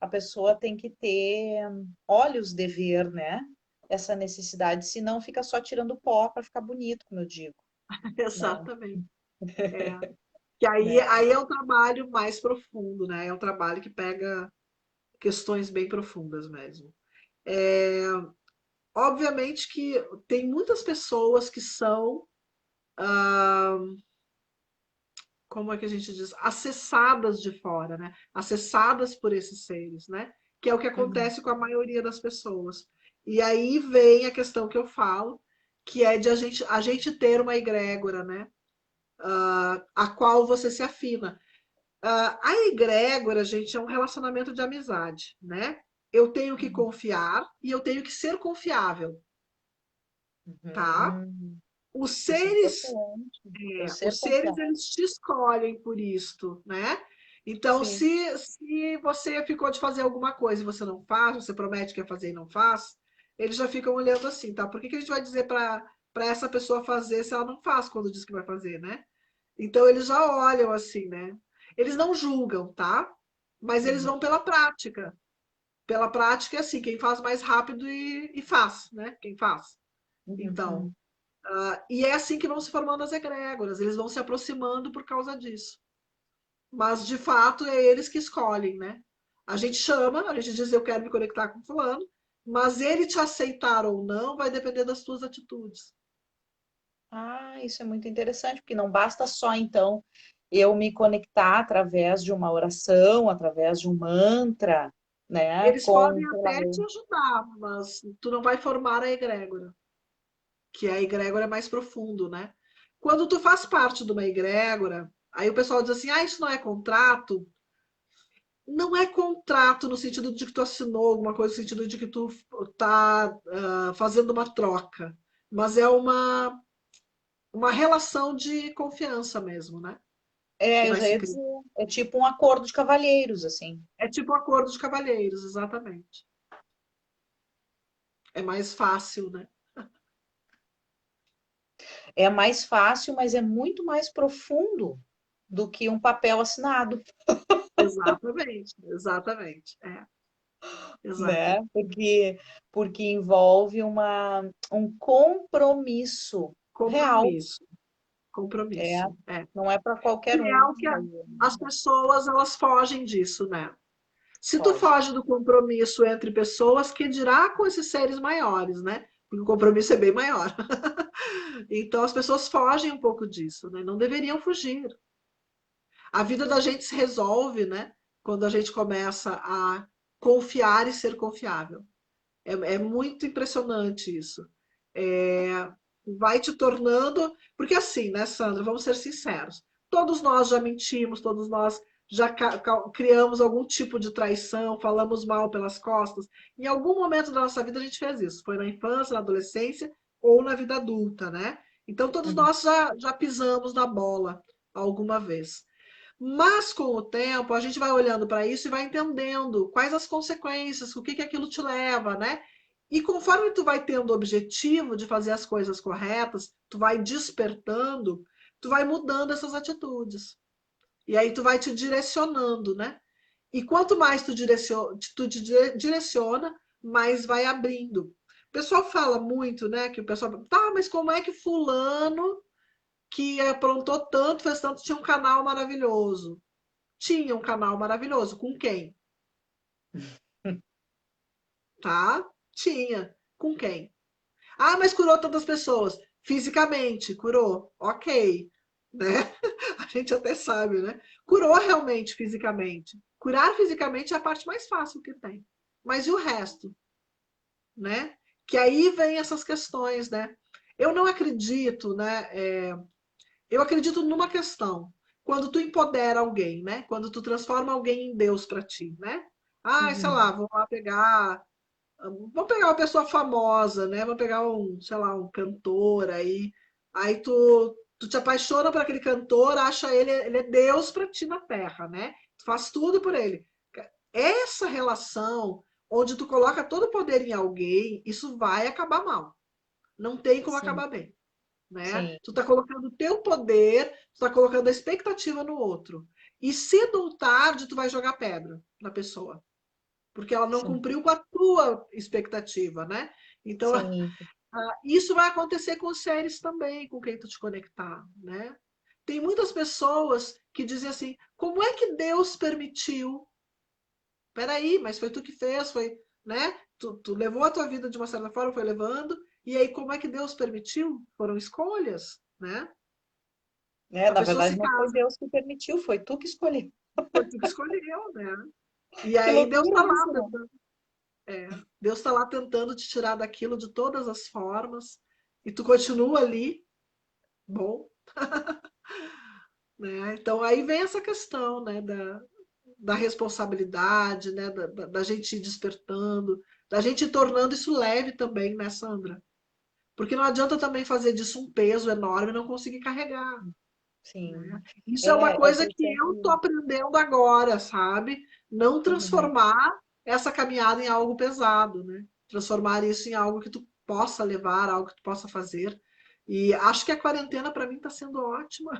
Speaker 1: a pessoa tem que ter olhos de ver, né? Essa necessidade, senão fica só tirando pó para ficar bonito, como eu digo, né?
Speaker 2: exatamente. Que aí,
Speaker 1: Né?
Speaker 2: aí é um trabalho mais profundo, né? É um trabalho que pega. questões bem profundas mesmo. É, obviamente que tem muitas pessoas que são, como é que a gente diz, acessadas de fora, né? Acessadas por esses seres, né? Que é o que
Speaker 1: Uhum.
Speaker 2: acontece com a maioria das pessoas. E aí vem a questão que eu falo, que é de a gente ter uma egrégora, né? A qual você se afina. A egrégora, gente, é um relacionamento de amizade, né? Eu tenho que
Speaker 1: Uhum.
Speaker 2: confiar e eu tenho que ser confiável, tá?
Speaker 1: Uhum.
Speaker 2: Os
Speaker 1: Isso é
Speaker 2: seres
Speaker 1: importante. Eu ser
Speaker 2: Os seres
Speaker 1: confiável.
Speaker 2: eles te escolhem por isto, né? Então,
Speaker 1: Sim.
Speaker 2: se você ficou de fazer alguma coisa e você não faz, você promete que ia fazer e não faz, eles já ficam olhando assim, tá? Por que que a gente vai dizer para essa pessoa fazer se ela não faz quando diz que vai fazer, né? Então, eles já olham assim, né? Eles não julgam, tá? Mas eles
Speaker 1: Uhum.
Speaker 2: vão pela prática. Pela prática é assim, quem faz mais rápido e faz, né? Quem faz. Então,
Speaker 1: Uhum.
Speaker 2: e é assim que vão se formando as egrégoras, eles vão se aproximando por causa disso. Mas, de fato, é eles que escolhem, né? A gente chama, a gente diz eu quero me conectar com fulano, mas ele te aceitar ou não vai depender das tuas atitudes.
Speaker 1: Ah, isso é muito interessante, porque não basta só, então, eu me conectar através de uma oração, através de um mantra, né?
Speaker 2: Eles
Speaker 1: Com,
Speaker 2: podem
Speaker 1: sei lá,
Speaker 2: até te ajudar, mas tu não vai formar a egrégora, que a egrégora é mais profundo, né? Quando tu faz parte de uma egrégora, aí o pessoal diz assim, ah, isso não é contrato. Não é contrato no sentido de que tu assinou alguma coisa, no sentido de que tu tá fazendo uma troca, mas é uma relação de confiança mesmo, né? Que
Speaker 1: eu
Speaker 2: vai
Speaker 1: já
Speaker 2: se
Speaker 1: ia
Speaker 2: criar.
Speaker 1: dizer, é tipo um acordo de cavalheiros, assim.
Speaker 2: É tipo um acordo de cavalheiros, exatamente. É mais fácil, né?
Speaker 1: É mais fácil, mas é muito mais profundo do que um papel assinado,
Speaker 2: Exatamente, exatamente. É, exato.
Speaker 1: né? Porque envolve um compromisso real,
Speaker 2: Compromisso,
Speaker 1: é,
Speaker 2: compromisso. É.
Speaker 1: não é para qualquer
Speaker 2: Que é
Speaker 1: um
Speaker 2: o que
Speaker 1: fazer,
Speaker 2: as
Speaker 1: né?
Speaker 2: pessoas elas fogem disso, né? Se tu
Speaker 1: Pode.
Speaker 2: foge do compromisso entre pessoas, que dirá com esses seres maiores, né? Porque o compromisso é bem maior. Então as pessoas fogem um pouco disso, né? Não deveriam fugir. A vida da gente se resolve, né? Quando a gente começa a confiar e ser confiável. É muito impressionante isso. É, vai te tornando. Porque assim, né, Sandra? Vamos ser sinceros. Todos nós já mentimos, todos nós já criamos algum tipo de traição, falamos mal pelas costas. Em algum momento da nossa vida a gente fez isso. Foi na infância, na adolescência ou na vida adulta, né? Então todos
Speaker 1: Uhum.
Speaker 2: nós já pisamos na bola alguma vez. Mas com o tempo a gente vai olhando para isso e vai entendendo quais as consequências, o que que aquilo te leva, né? E conforme tu vai tendo o objetivo de fazer as coisas corretas, tu vai despertando, tu vai mudando essas atitudes. E aí tu vai te direcionando, né? E quanto mais tu te direciona, mais vai abrindo. O pessoal fala muito, né? Que o pessoal, tá, mas como é que fulano que aprontou tanto, fez tanto, tinha um canal maravilhoso? Tinha um canal maravilhoso. Com quem? Tá? Tinha. Com quem? Ah, mas curou tantas pessoas. Fisicamente, curou. Ok. Né? A gente até sabe, né? Curou realmente fisicamente. Curar fisicamente é a parte mais fácil que tem. Mas e o resto, né? Que aí vem essas questões, né? Eu não acredito, né? Eu acredito numa questão. Quando tu empodera alguém, né? Quando tu transforma alguém em Deus para ti, né? Ah, sei
Speaker 1: Uhum.
Speaker 2: lá, vamos pegar uma pessoa famosa, né? Vamos pegar um, sei lá, um cantor aí. Aí tu te apaixona por aquele cantor, acha ele é Deus para ti na Terra, né? Tu faz tudo por ele. Essa relação onde tu coloca todo o poder em alguém, isso vai acabar mal. Não tem como
Speaker 1: Sim,
Speaker 2: acabar bem, né?
Speaker 1: sim,
Speaker 2: Tu tá colocando o teu poder, tu tá colocando a expectativa no outro. E cedo ou tarde tu vai jogar pedra na pessoa, porque ela não
Speaker 1: sim,
Speaker 2: cumpriu com a tua expectativa, né? Então,
Speaker 1: sim.
Speaker 2: isso vai acontecer com os seres também, com quem tu te conectar, né? Tem muitas pessoas que dizem assim: como é que Deus permitiu peraí, mas foi tu que fez, foi, né? Tu levou a tua vida de uma certa forma, foi levando, e aí como é que Deus permitiu? Foram escolhas, né?
Speaker 1: É,
Speaker 2: A
Speaker 1: na
Speaker 2: pessoa
Speaker 1: verdade,
Speaker 2: se
Speaker 1: não foi
Speaker 2: casa,
Speaker 1: Deus que permitiu, foi tu que escolheu.
Speaker 2: foi tu que escolheu, né? E
Speaker 1: Que
Speaker 2: aí Deus
Speaker 1: loucura
Speaker 2: está lá
Speaker 1: isso, não?
Speaker 2: tentando, Deus está lá tentando te tirar daquilo de todas as formas, e tu continua ali, bom, né? Então aí vem essa questão, né, da responsabilidade, né, da gente ir despertando, da gente ir tornando isso leve também, né, Sandra? Porque não adianta também fazer disso um peso enorme e não conseguir carregar,
Speaker 1: Sim.
Speaker 2: né? Isso é uma
Speaker 1: É que
Speaker 2: coisa
Speaker 1: eu
Speaker 2: que eu tô
Speaker 1: sempre.
Speaker 2: aprendendo agora, sabe? Não
Speaker 1: Uhum.
Speaker 2: transformar essa caminhada em algo pesado, né? Transformar isso em algo que tu possa levar, algo que tu possa fazer. E acho que a quarentena para mim está sendo ótima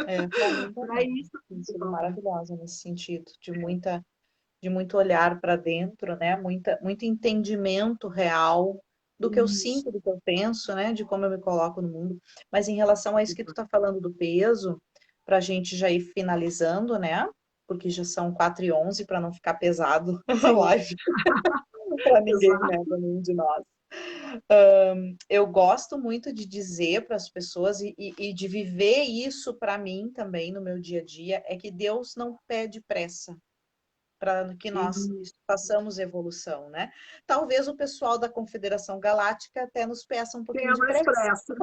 Speaker 1: É, para mim
Speaker 2: para
Speaker 1: também.
Speaker 2: isso,
Speaker 1: Tem sido
Speaker 2: principalmente.
Speaker 1: maravilhosa nesse sentido, de muito olhar para dentro, né? Muito entendimento real do que eu
Speaker 2: Isso.
Speaker 1: sinto, do que eu penso, né? De como eu me coloco no mundo. Mas em relação a isso que tu está falando do peso, para a gente já ir finalizando, né? Porque já são 4h11 para não ficar pesado a
Speaker 2: Sim,
Speaker 1: live para ninguém, né?
Speaker 2: exato.
Speaker 1: Para nenhum de nós. Eu gosto muito de dizer para as pessoas e de viver isso para mim também no meu dia a dia, é que Deus não pede pressa para que nós
Speaker 2: Isso.
Speaker 1: façamos evolução, né? Talvez o pessoal da Confederação Galáctica até nos peça um pouquinho
Speaker 2: Tenha
Speaker 1: de
Speaker 2: mais
Speaker 1: pressa,
Speaker 2: pressa.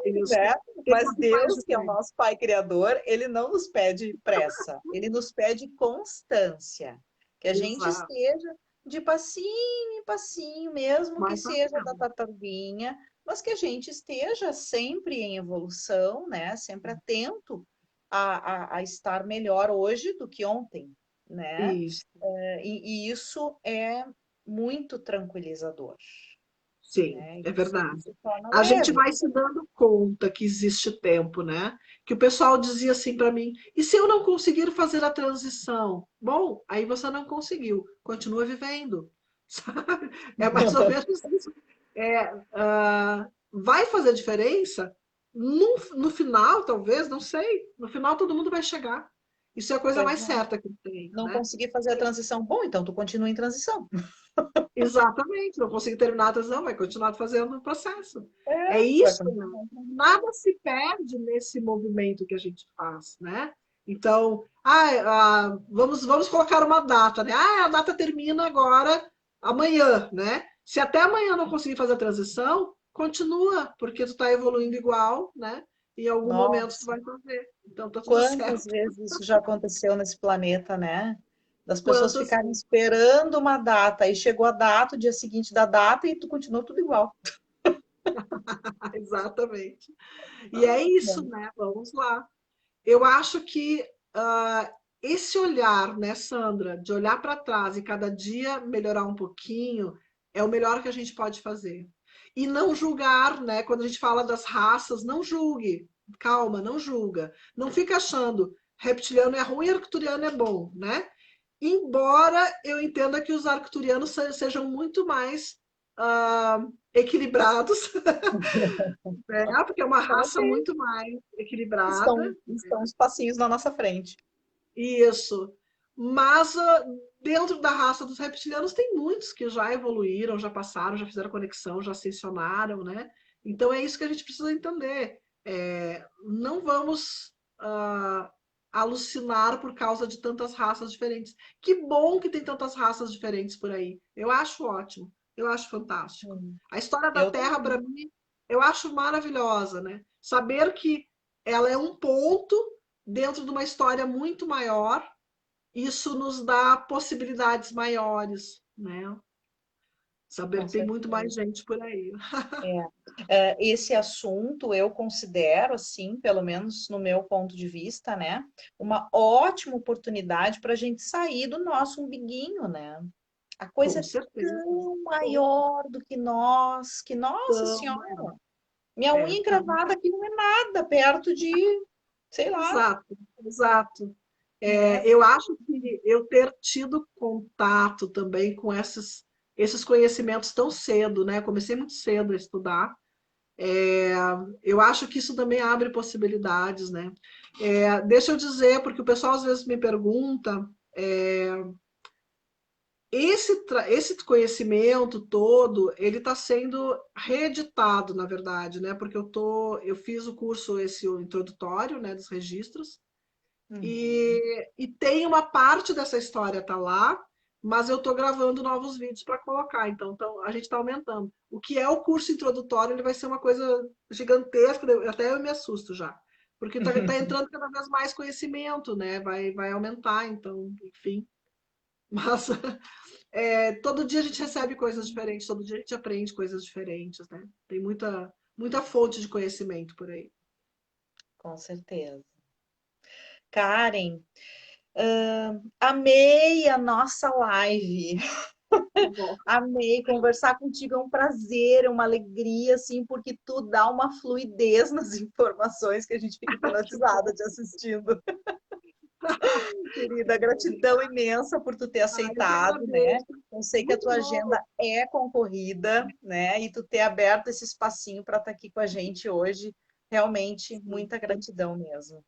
Speaker 2: Isso.
Speaker 1: né?
Speaker 2: Tem um
Speaker 1: Mas
Speaker 2: pouquinho mais
Speaker 1: Deus,
Speaker 2: de
Speaker 1: que é o
Speaker 2: tempo.
Speaker 1: nosso Pai Criador, ele não nos pede pressa, ele nos pede constância, que a gente
Speaker 2: Exato.
Speaker 1: esteja de passinho em passinho, mesmo que
Speaker 2: Mais
Speaker 1: seja da
Speaker 2: fazendo.
Speaker 1: tartaruguinha, mas que a gente esteja sempre em evolução, né? Sempre atento a estar melhor hoje do que ontem, né?
Speaker 2: Isso.
Speaker 1: E isso é muito tranquilizador,
Speaker 2: Sim,
Speaker 1: né?
Speaker 2: é
Speaker 1: Isso
Speaker 2: verdade.
Speaker 1: se torna
Speaker 2: A gente
Speaker 1: leve.
Speaker 2: vai se dando conta que existe tempo, né? Que o pessoal dizia assim para mim: e se eu não conseguir fazer a transição? Bom, aí você não conseguiu, continua vivendo, sabe? É mais ou menos isso. Vai fazer diferença? No final, talvez, não sei. No final, todo mundo vai chegar. Isso é a coisa
Speaker 1: Pois
Speaker 2: mais
Speaker 1: é.
Speaker 2: certa que eu tenho,
Speaker 1: Não
Speaker 2: né?
Speaker 1: consegui fazer a transição. Bom, então tu continua em transição.
Speaker 2: Exatamente, não consegui terminar a transição, vai continuar fazendo o processo. É
Speaker 1: É, tu vai
Speaker 2: isso, né?
Speaker 1: continuar em transição.
Speaker 2: Nada se perde nesse movimento que a gente faz, né? Então, vamos colocar uma data, né? A data termina agora, amanhã, né? Se até amanhã não conseguir fazer a transição, continua, porque tu está evoluindo igual, né? Em algum momento tu
Speaker 1: Nossa,
Speaker 2: vai fazer. Então tá tudo
Speaker 1: quantas
Speaker 2: certo.
Speaker 1: vezes isso já aconteceu nesse planeta, né? Das pessoas
Speaker 2: Quantas
Speaker 1: ficarem esperando uma data, aí chegou a data, o dia seguinte da data, e tu continua tudo igual.
Speaker 2: exatamente. E é isso, né? Vamos lá. Eu acho que esse olhar, né, Sandra, de olhar para trás e cada dia melhorar um pouquinho, é o melhor que a gente pode fazer. E não julgar, né? Quando a gente fala das raças, não julgue. Calma, não julga. Não fica achando reptiliano é ruim e arcturiano é bom, né? Embora eu entenda que os arcturianos sejam muito mais equilibrados, né? Porque é uma raça
Speaker 1: Ok.
Speaker 2: muito mais equilibrada.
Speaker 1: Estão uns passinhos na nossa frente.
Speaker 2: Isso. Mas dentro da raça dos reptilianos tem muitos que já evoluíram, já passaram, já fizeram conexão, já ascensionaram, né? Então é isso que a gente precisa entender. Não vamos alucinar por causa de tantas raças diferentes. Que bom que tem tantas raças diferentes por aí. Eu acho ótimo, eu acho fantástico. A história da
Speaker 1: Eu
Speaker 2: Terra, para
Speaker 1: também.
Speaker 2: mim, eu acho maravilhosa, né? Saber que ela é um ponto dentro de uma história muito maior, isso nos dá possibilidades maiores, né? Saber
Speaker 1: Com
Speaker 2: que tem muito mais
Speaker 1: certeza.
Speaker 2: gente por aí.
Speaker 1: Esse assunto eu considero, assim, pelo menos no meu ponto de vista, né, uma ótima oportunidade para a gente sair do nosso umbiguinho, né? A coisa
Speaker 2: Com
Speaker 1: é
Speaker 2: certeza.
Speaker 1: tão maior do que nós, que Nossa
Speaker 2: Tão
Speaker 1: Senhora,
Speaker 2: maior.
Speaker 1: minha unha
Speaker 2: Tão
Speaker 1: encravada
Speaker 2: maior.
Speaker 1: aqui não é nada perto de, sei lá,
Speaker 2: Exato, exato.
Speaker 1: né?
Speaker 2: Eu acho que eu ter tido contato também com esses conhecimentos tão cedo, né? Comecei muito cedo a estudar. Eu acho que isso também abre possibilidades, né? Deixa eu dizer, porque o pessoal às vezes me pergunta esse conhecimento todo, ele está sendo reeditado, na verdade, né? Porque eu fiz o curso esse o introdutório, né, dos registros,
Speaker 1: Uhum.
Speaker 2: e tem uma parte dessa história tá lá, mas eu estou gravando novos vídeos para colocar, então a gente está aumentando. O que é o curso introdutório, ele vai ser uma coisa gigantesca, até eu me assusto já, porque tá entrando cada vez mais conhecimento, né? Vai aumentar, então, enfim. Mas todo dia a gente recebe coisas diferentes, todo dia a gente aprende coisas diferentes, né? Tem muita fonte de conhecimento por aí.
Speaker 1: Com certeza. Karen, amei a nossa live.
Speaker 2: Tá bom.
Speaker 1: Amei conversar contigo, é um prazer, é uma alegria, assim, porque tu dá uma fluidez nas informações que a gente fica
Speaker 2: Que bom.
Speaker 1: hipnotizada te assistindo. Querida, gratidão imensa por tu ter
Speaker 2: Eu que
Speaker 1: aceitado, né?
Speaker 2: agradeço.
Speaker 1: Eu sei que a
Speaker 2: Muito
Speaker 1: tua
Speaker 2: bom.
Speaker 1: agenda é concorrida, né? E tu ter aberto esse espacinho para estar aqui com a gente hoje, realmente muita gratidão mesmo.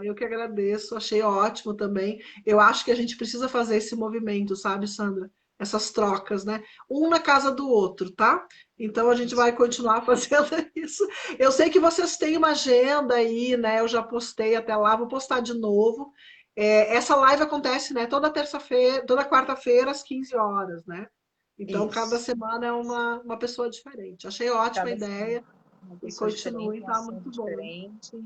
Speaker 2: Eu que agradeço. Achei ótimo também. Eu acho que a gente precisa fazer esse movimento, sabe, Sandra? Essas trocas, né? Um na casa do outro, tá? Então a gente vai continuar fazendo isso. Eu sei que vocês têm uma agenda aí, né? Eu já postei até lá, vou postar de novo. Essa live acontece, né? Toda terça-feira, toda quarta-feira, às 15 horas, né? Então, cada
Speaker 1: Isso.
Speaker 2: semana é uma pessoa diferente. Achei ótima a
Speaker 1: Cada semana
Speaker 2: ideia
Speaker 1: uma
Speaker 2: e
Speaker 1: pessoa diferente,
Speaker 2: continue,
Speaker 1: um
Speaker 2: tá
Speaker 1: assunto
Speaker 2: muito bom.
Speaker 1: diferente.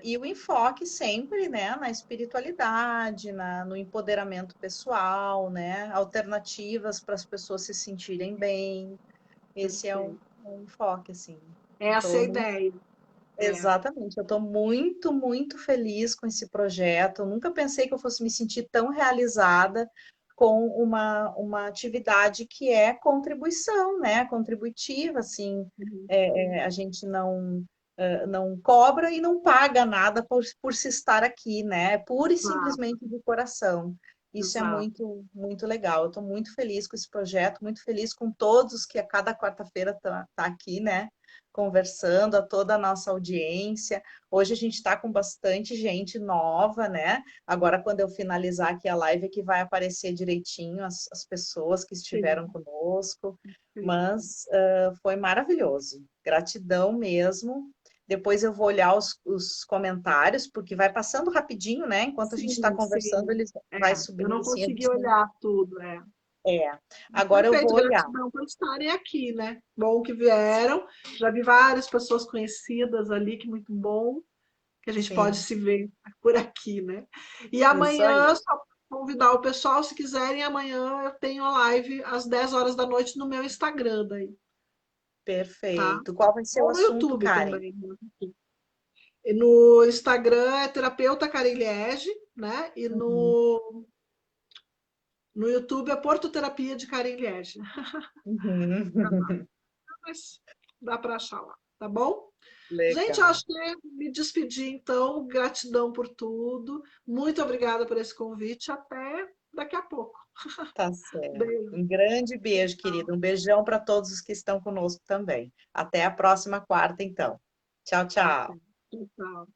Speaker 1: E o enfoque sempre, né, na espiritualidade, no empoderamento pessoal, né? Alternativas para as pessoas se sentirem bem. Esse é
Speaker 2: Perfeito.
Speaker 1: um enfoque, assim.
Speaker 2: Essa é a
Speaker 1: Estou
Speaker 2: ideia. É,
Speaker 1: Exatamente, eu estou muito, muito feliz com esse projeto. Eu nunca pensei que eu fosse me sentir tão realizada com uma atividade que é contribuição, né? Contributiva, assim,
Speaker 2: uhum,
Speaker 1: a gente não cobra e não paga nada por se estar aqui, né? É pura e
Speaker 2: exato,
Speaker 1: simplesmente de coração. Isso é
Speaker 2: exato.
Speaker 1: muito, muito legal. Eu estou muito feliz com esse projeto, muito feliz com todos que a cada quarta-feira tá aqui, né? Conversando, a toda a nossa audiência. Hoje a gente está com bastante gente nova, né? Agora, quando eu finalizar aqui a live, é que vai aparecer direitinho as pessoas que
Speaker 2: Sim,
Speaker 1: estiveram conosco,
Speaker 2: sim.
Speaker 1: mas foi maravilhoso. Gratidão mesmo. Depois eu vou olhar os comentários, porque vai passando rapidinho, né? Enquanto a gente está
Speaker 2: Sim,
Speaker 1: conversando,
Speaker 2: sim.
Speaker 1: eles
Speaker 2: É,
Speaker 1: vai
Speaker 2: eu
Speaker 1: subindo
Speaker 2: não
Speaker 1: assim, a
Speaker 2: consegui
Speaker 1: gente não.
Speaker 2: olhar tudo, é.
Speaker 1: É. Agora eu
Speaker 2: Perfeito,
Speaker 1: vou olhar.
Speaker 2: gratidão por estarem aqui, né? Bom que vieram. Já vi várias pessoas conhecidas ali, que muito bom que a gente pode
Speaker 1: Sim,
Speaker 2: se ver por aqui, né? E
Speaker 1: isso aí.
Speaker 2: amanhã, só convidar o pessoal, se quiserem, amanhã eu tenho a live às 10 horas da noite no meu Instagram daí, tá?
Speaker 1: Perfeito. Qual vai ser o
Speaker 2: Ou no
Speaker 1: assunto,
Speaker 2: YouTube
Speaker 1: Karen?
Speaker 2: também, né? E no Instagram é terapeuta Carilhege, né? E
Speaker 1: Uhum.
Speaker 2: no YouTube é Porto Terapia de Carilhege.
Speaker 1: Uhum.
Speaker 2: Mas dá para achar lá, tá bom? Gente, eu
Speaker 1: Legal.
Speaker 2: acho que me despedir então. Gratidão por tudo. Muito obrigada por esse convite. Até daqui a pouco.
Speaker 1: Tá certo.
Speaker 2: Beijo.
Speaker 1: Um grande beijo, querida. Um beijão para todos os que estão conosco também. Até a próxima quarta, então. Tchau,
Speaker 2: Até.
Speaker 1: tchau.
Speaker 2: Tchau.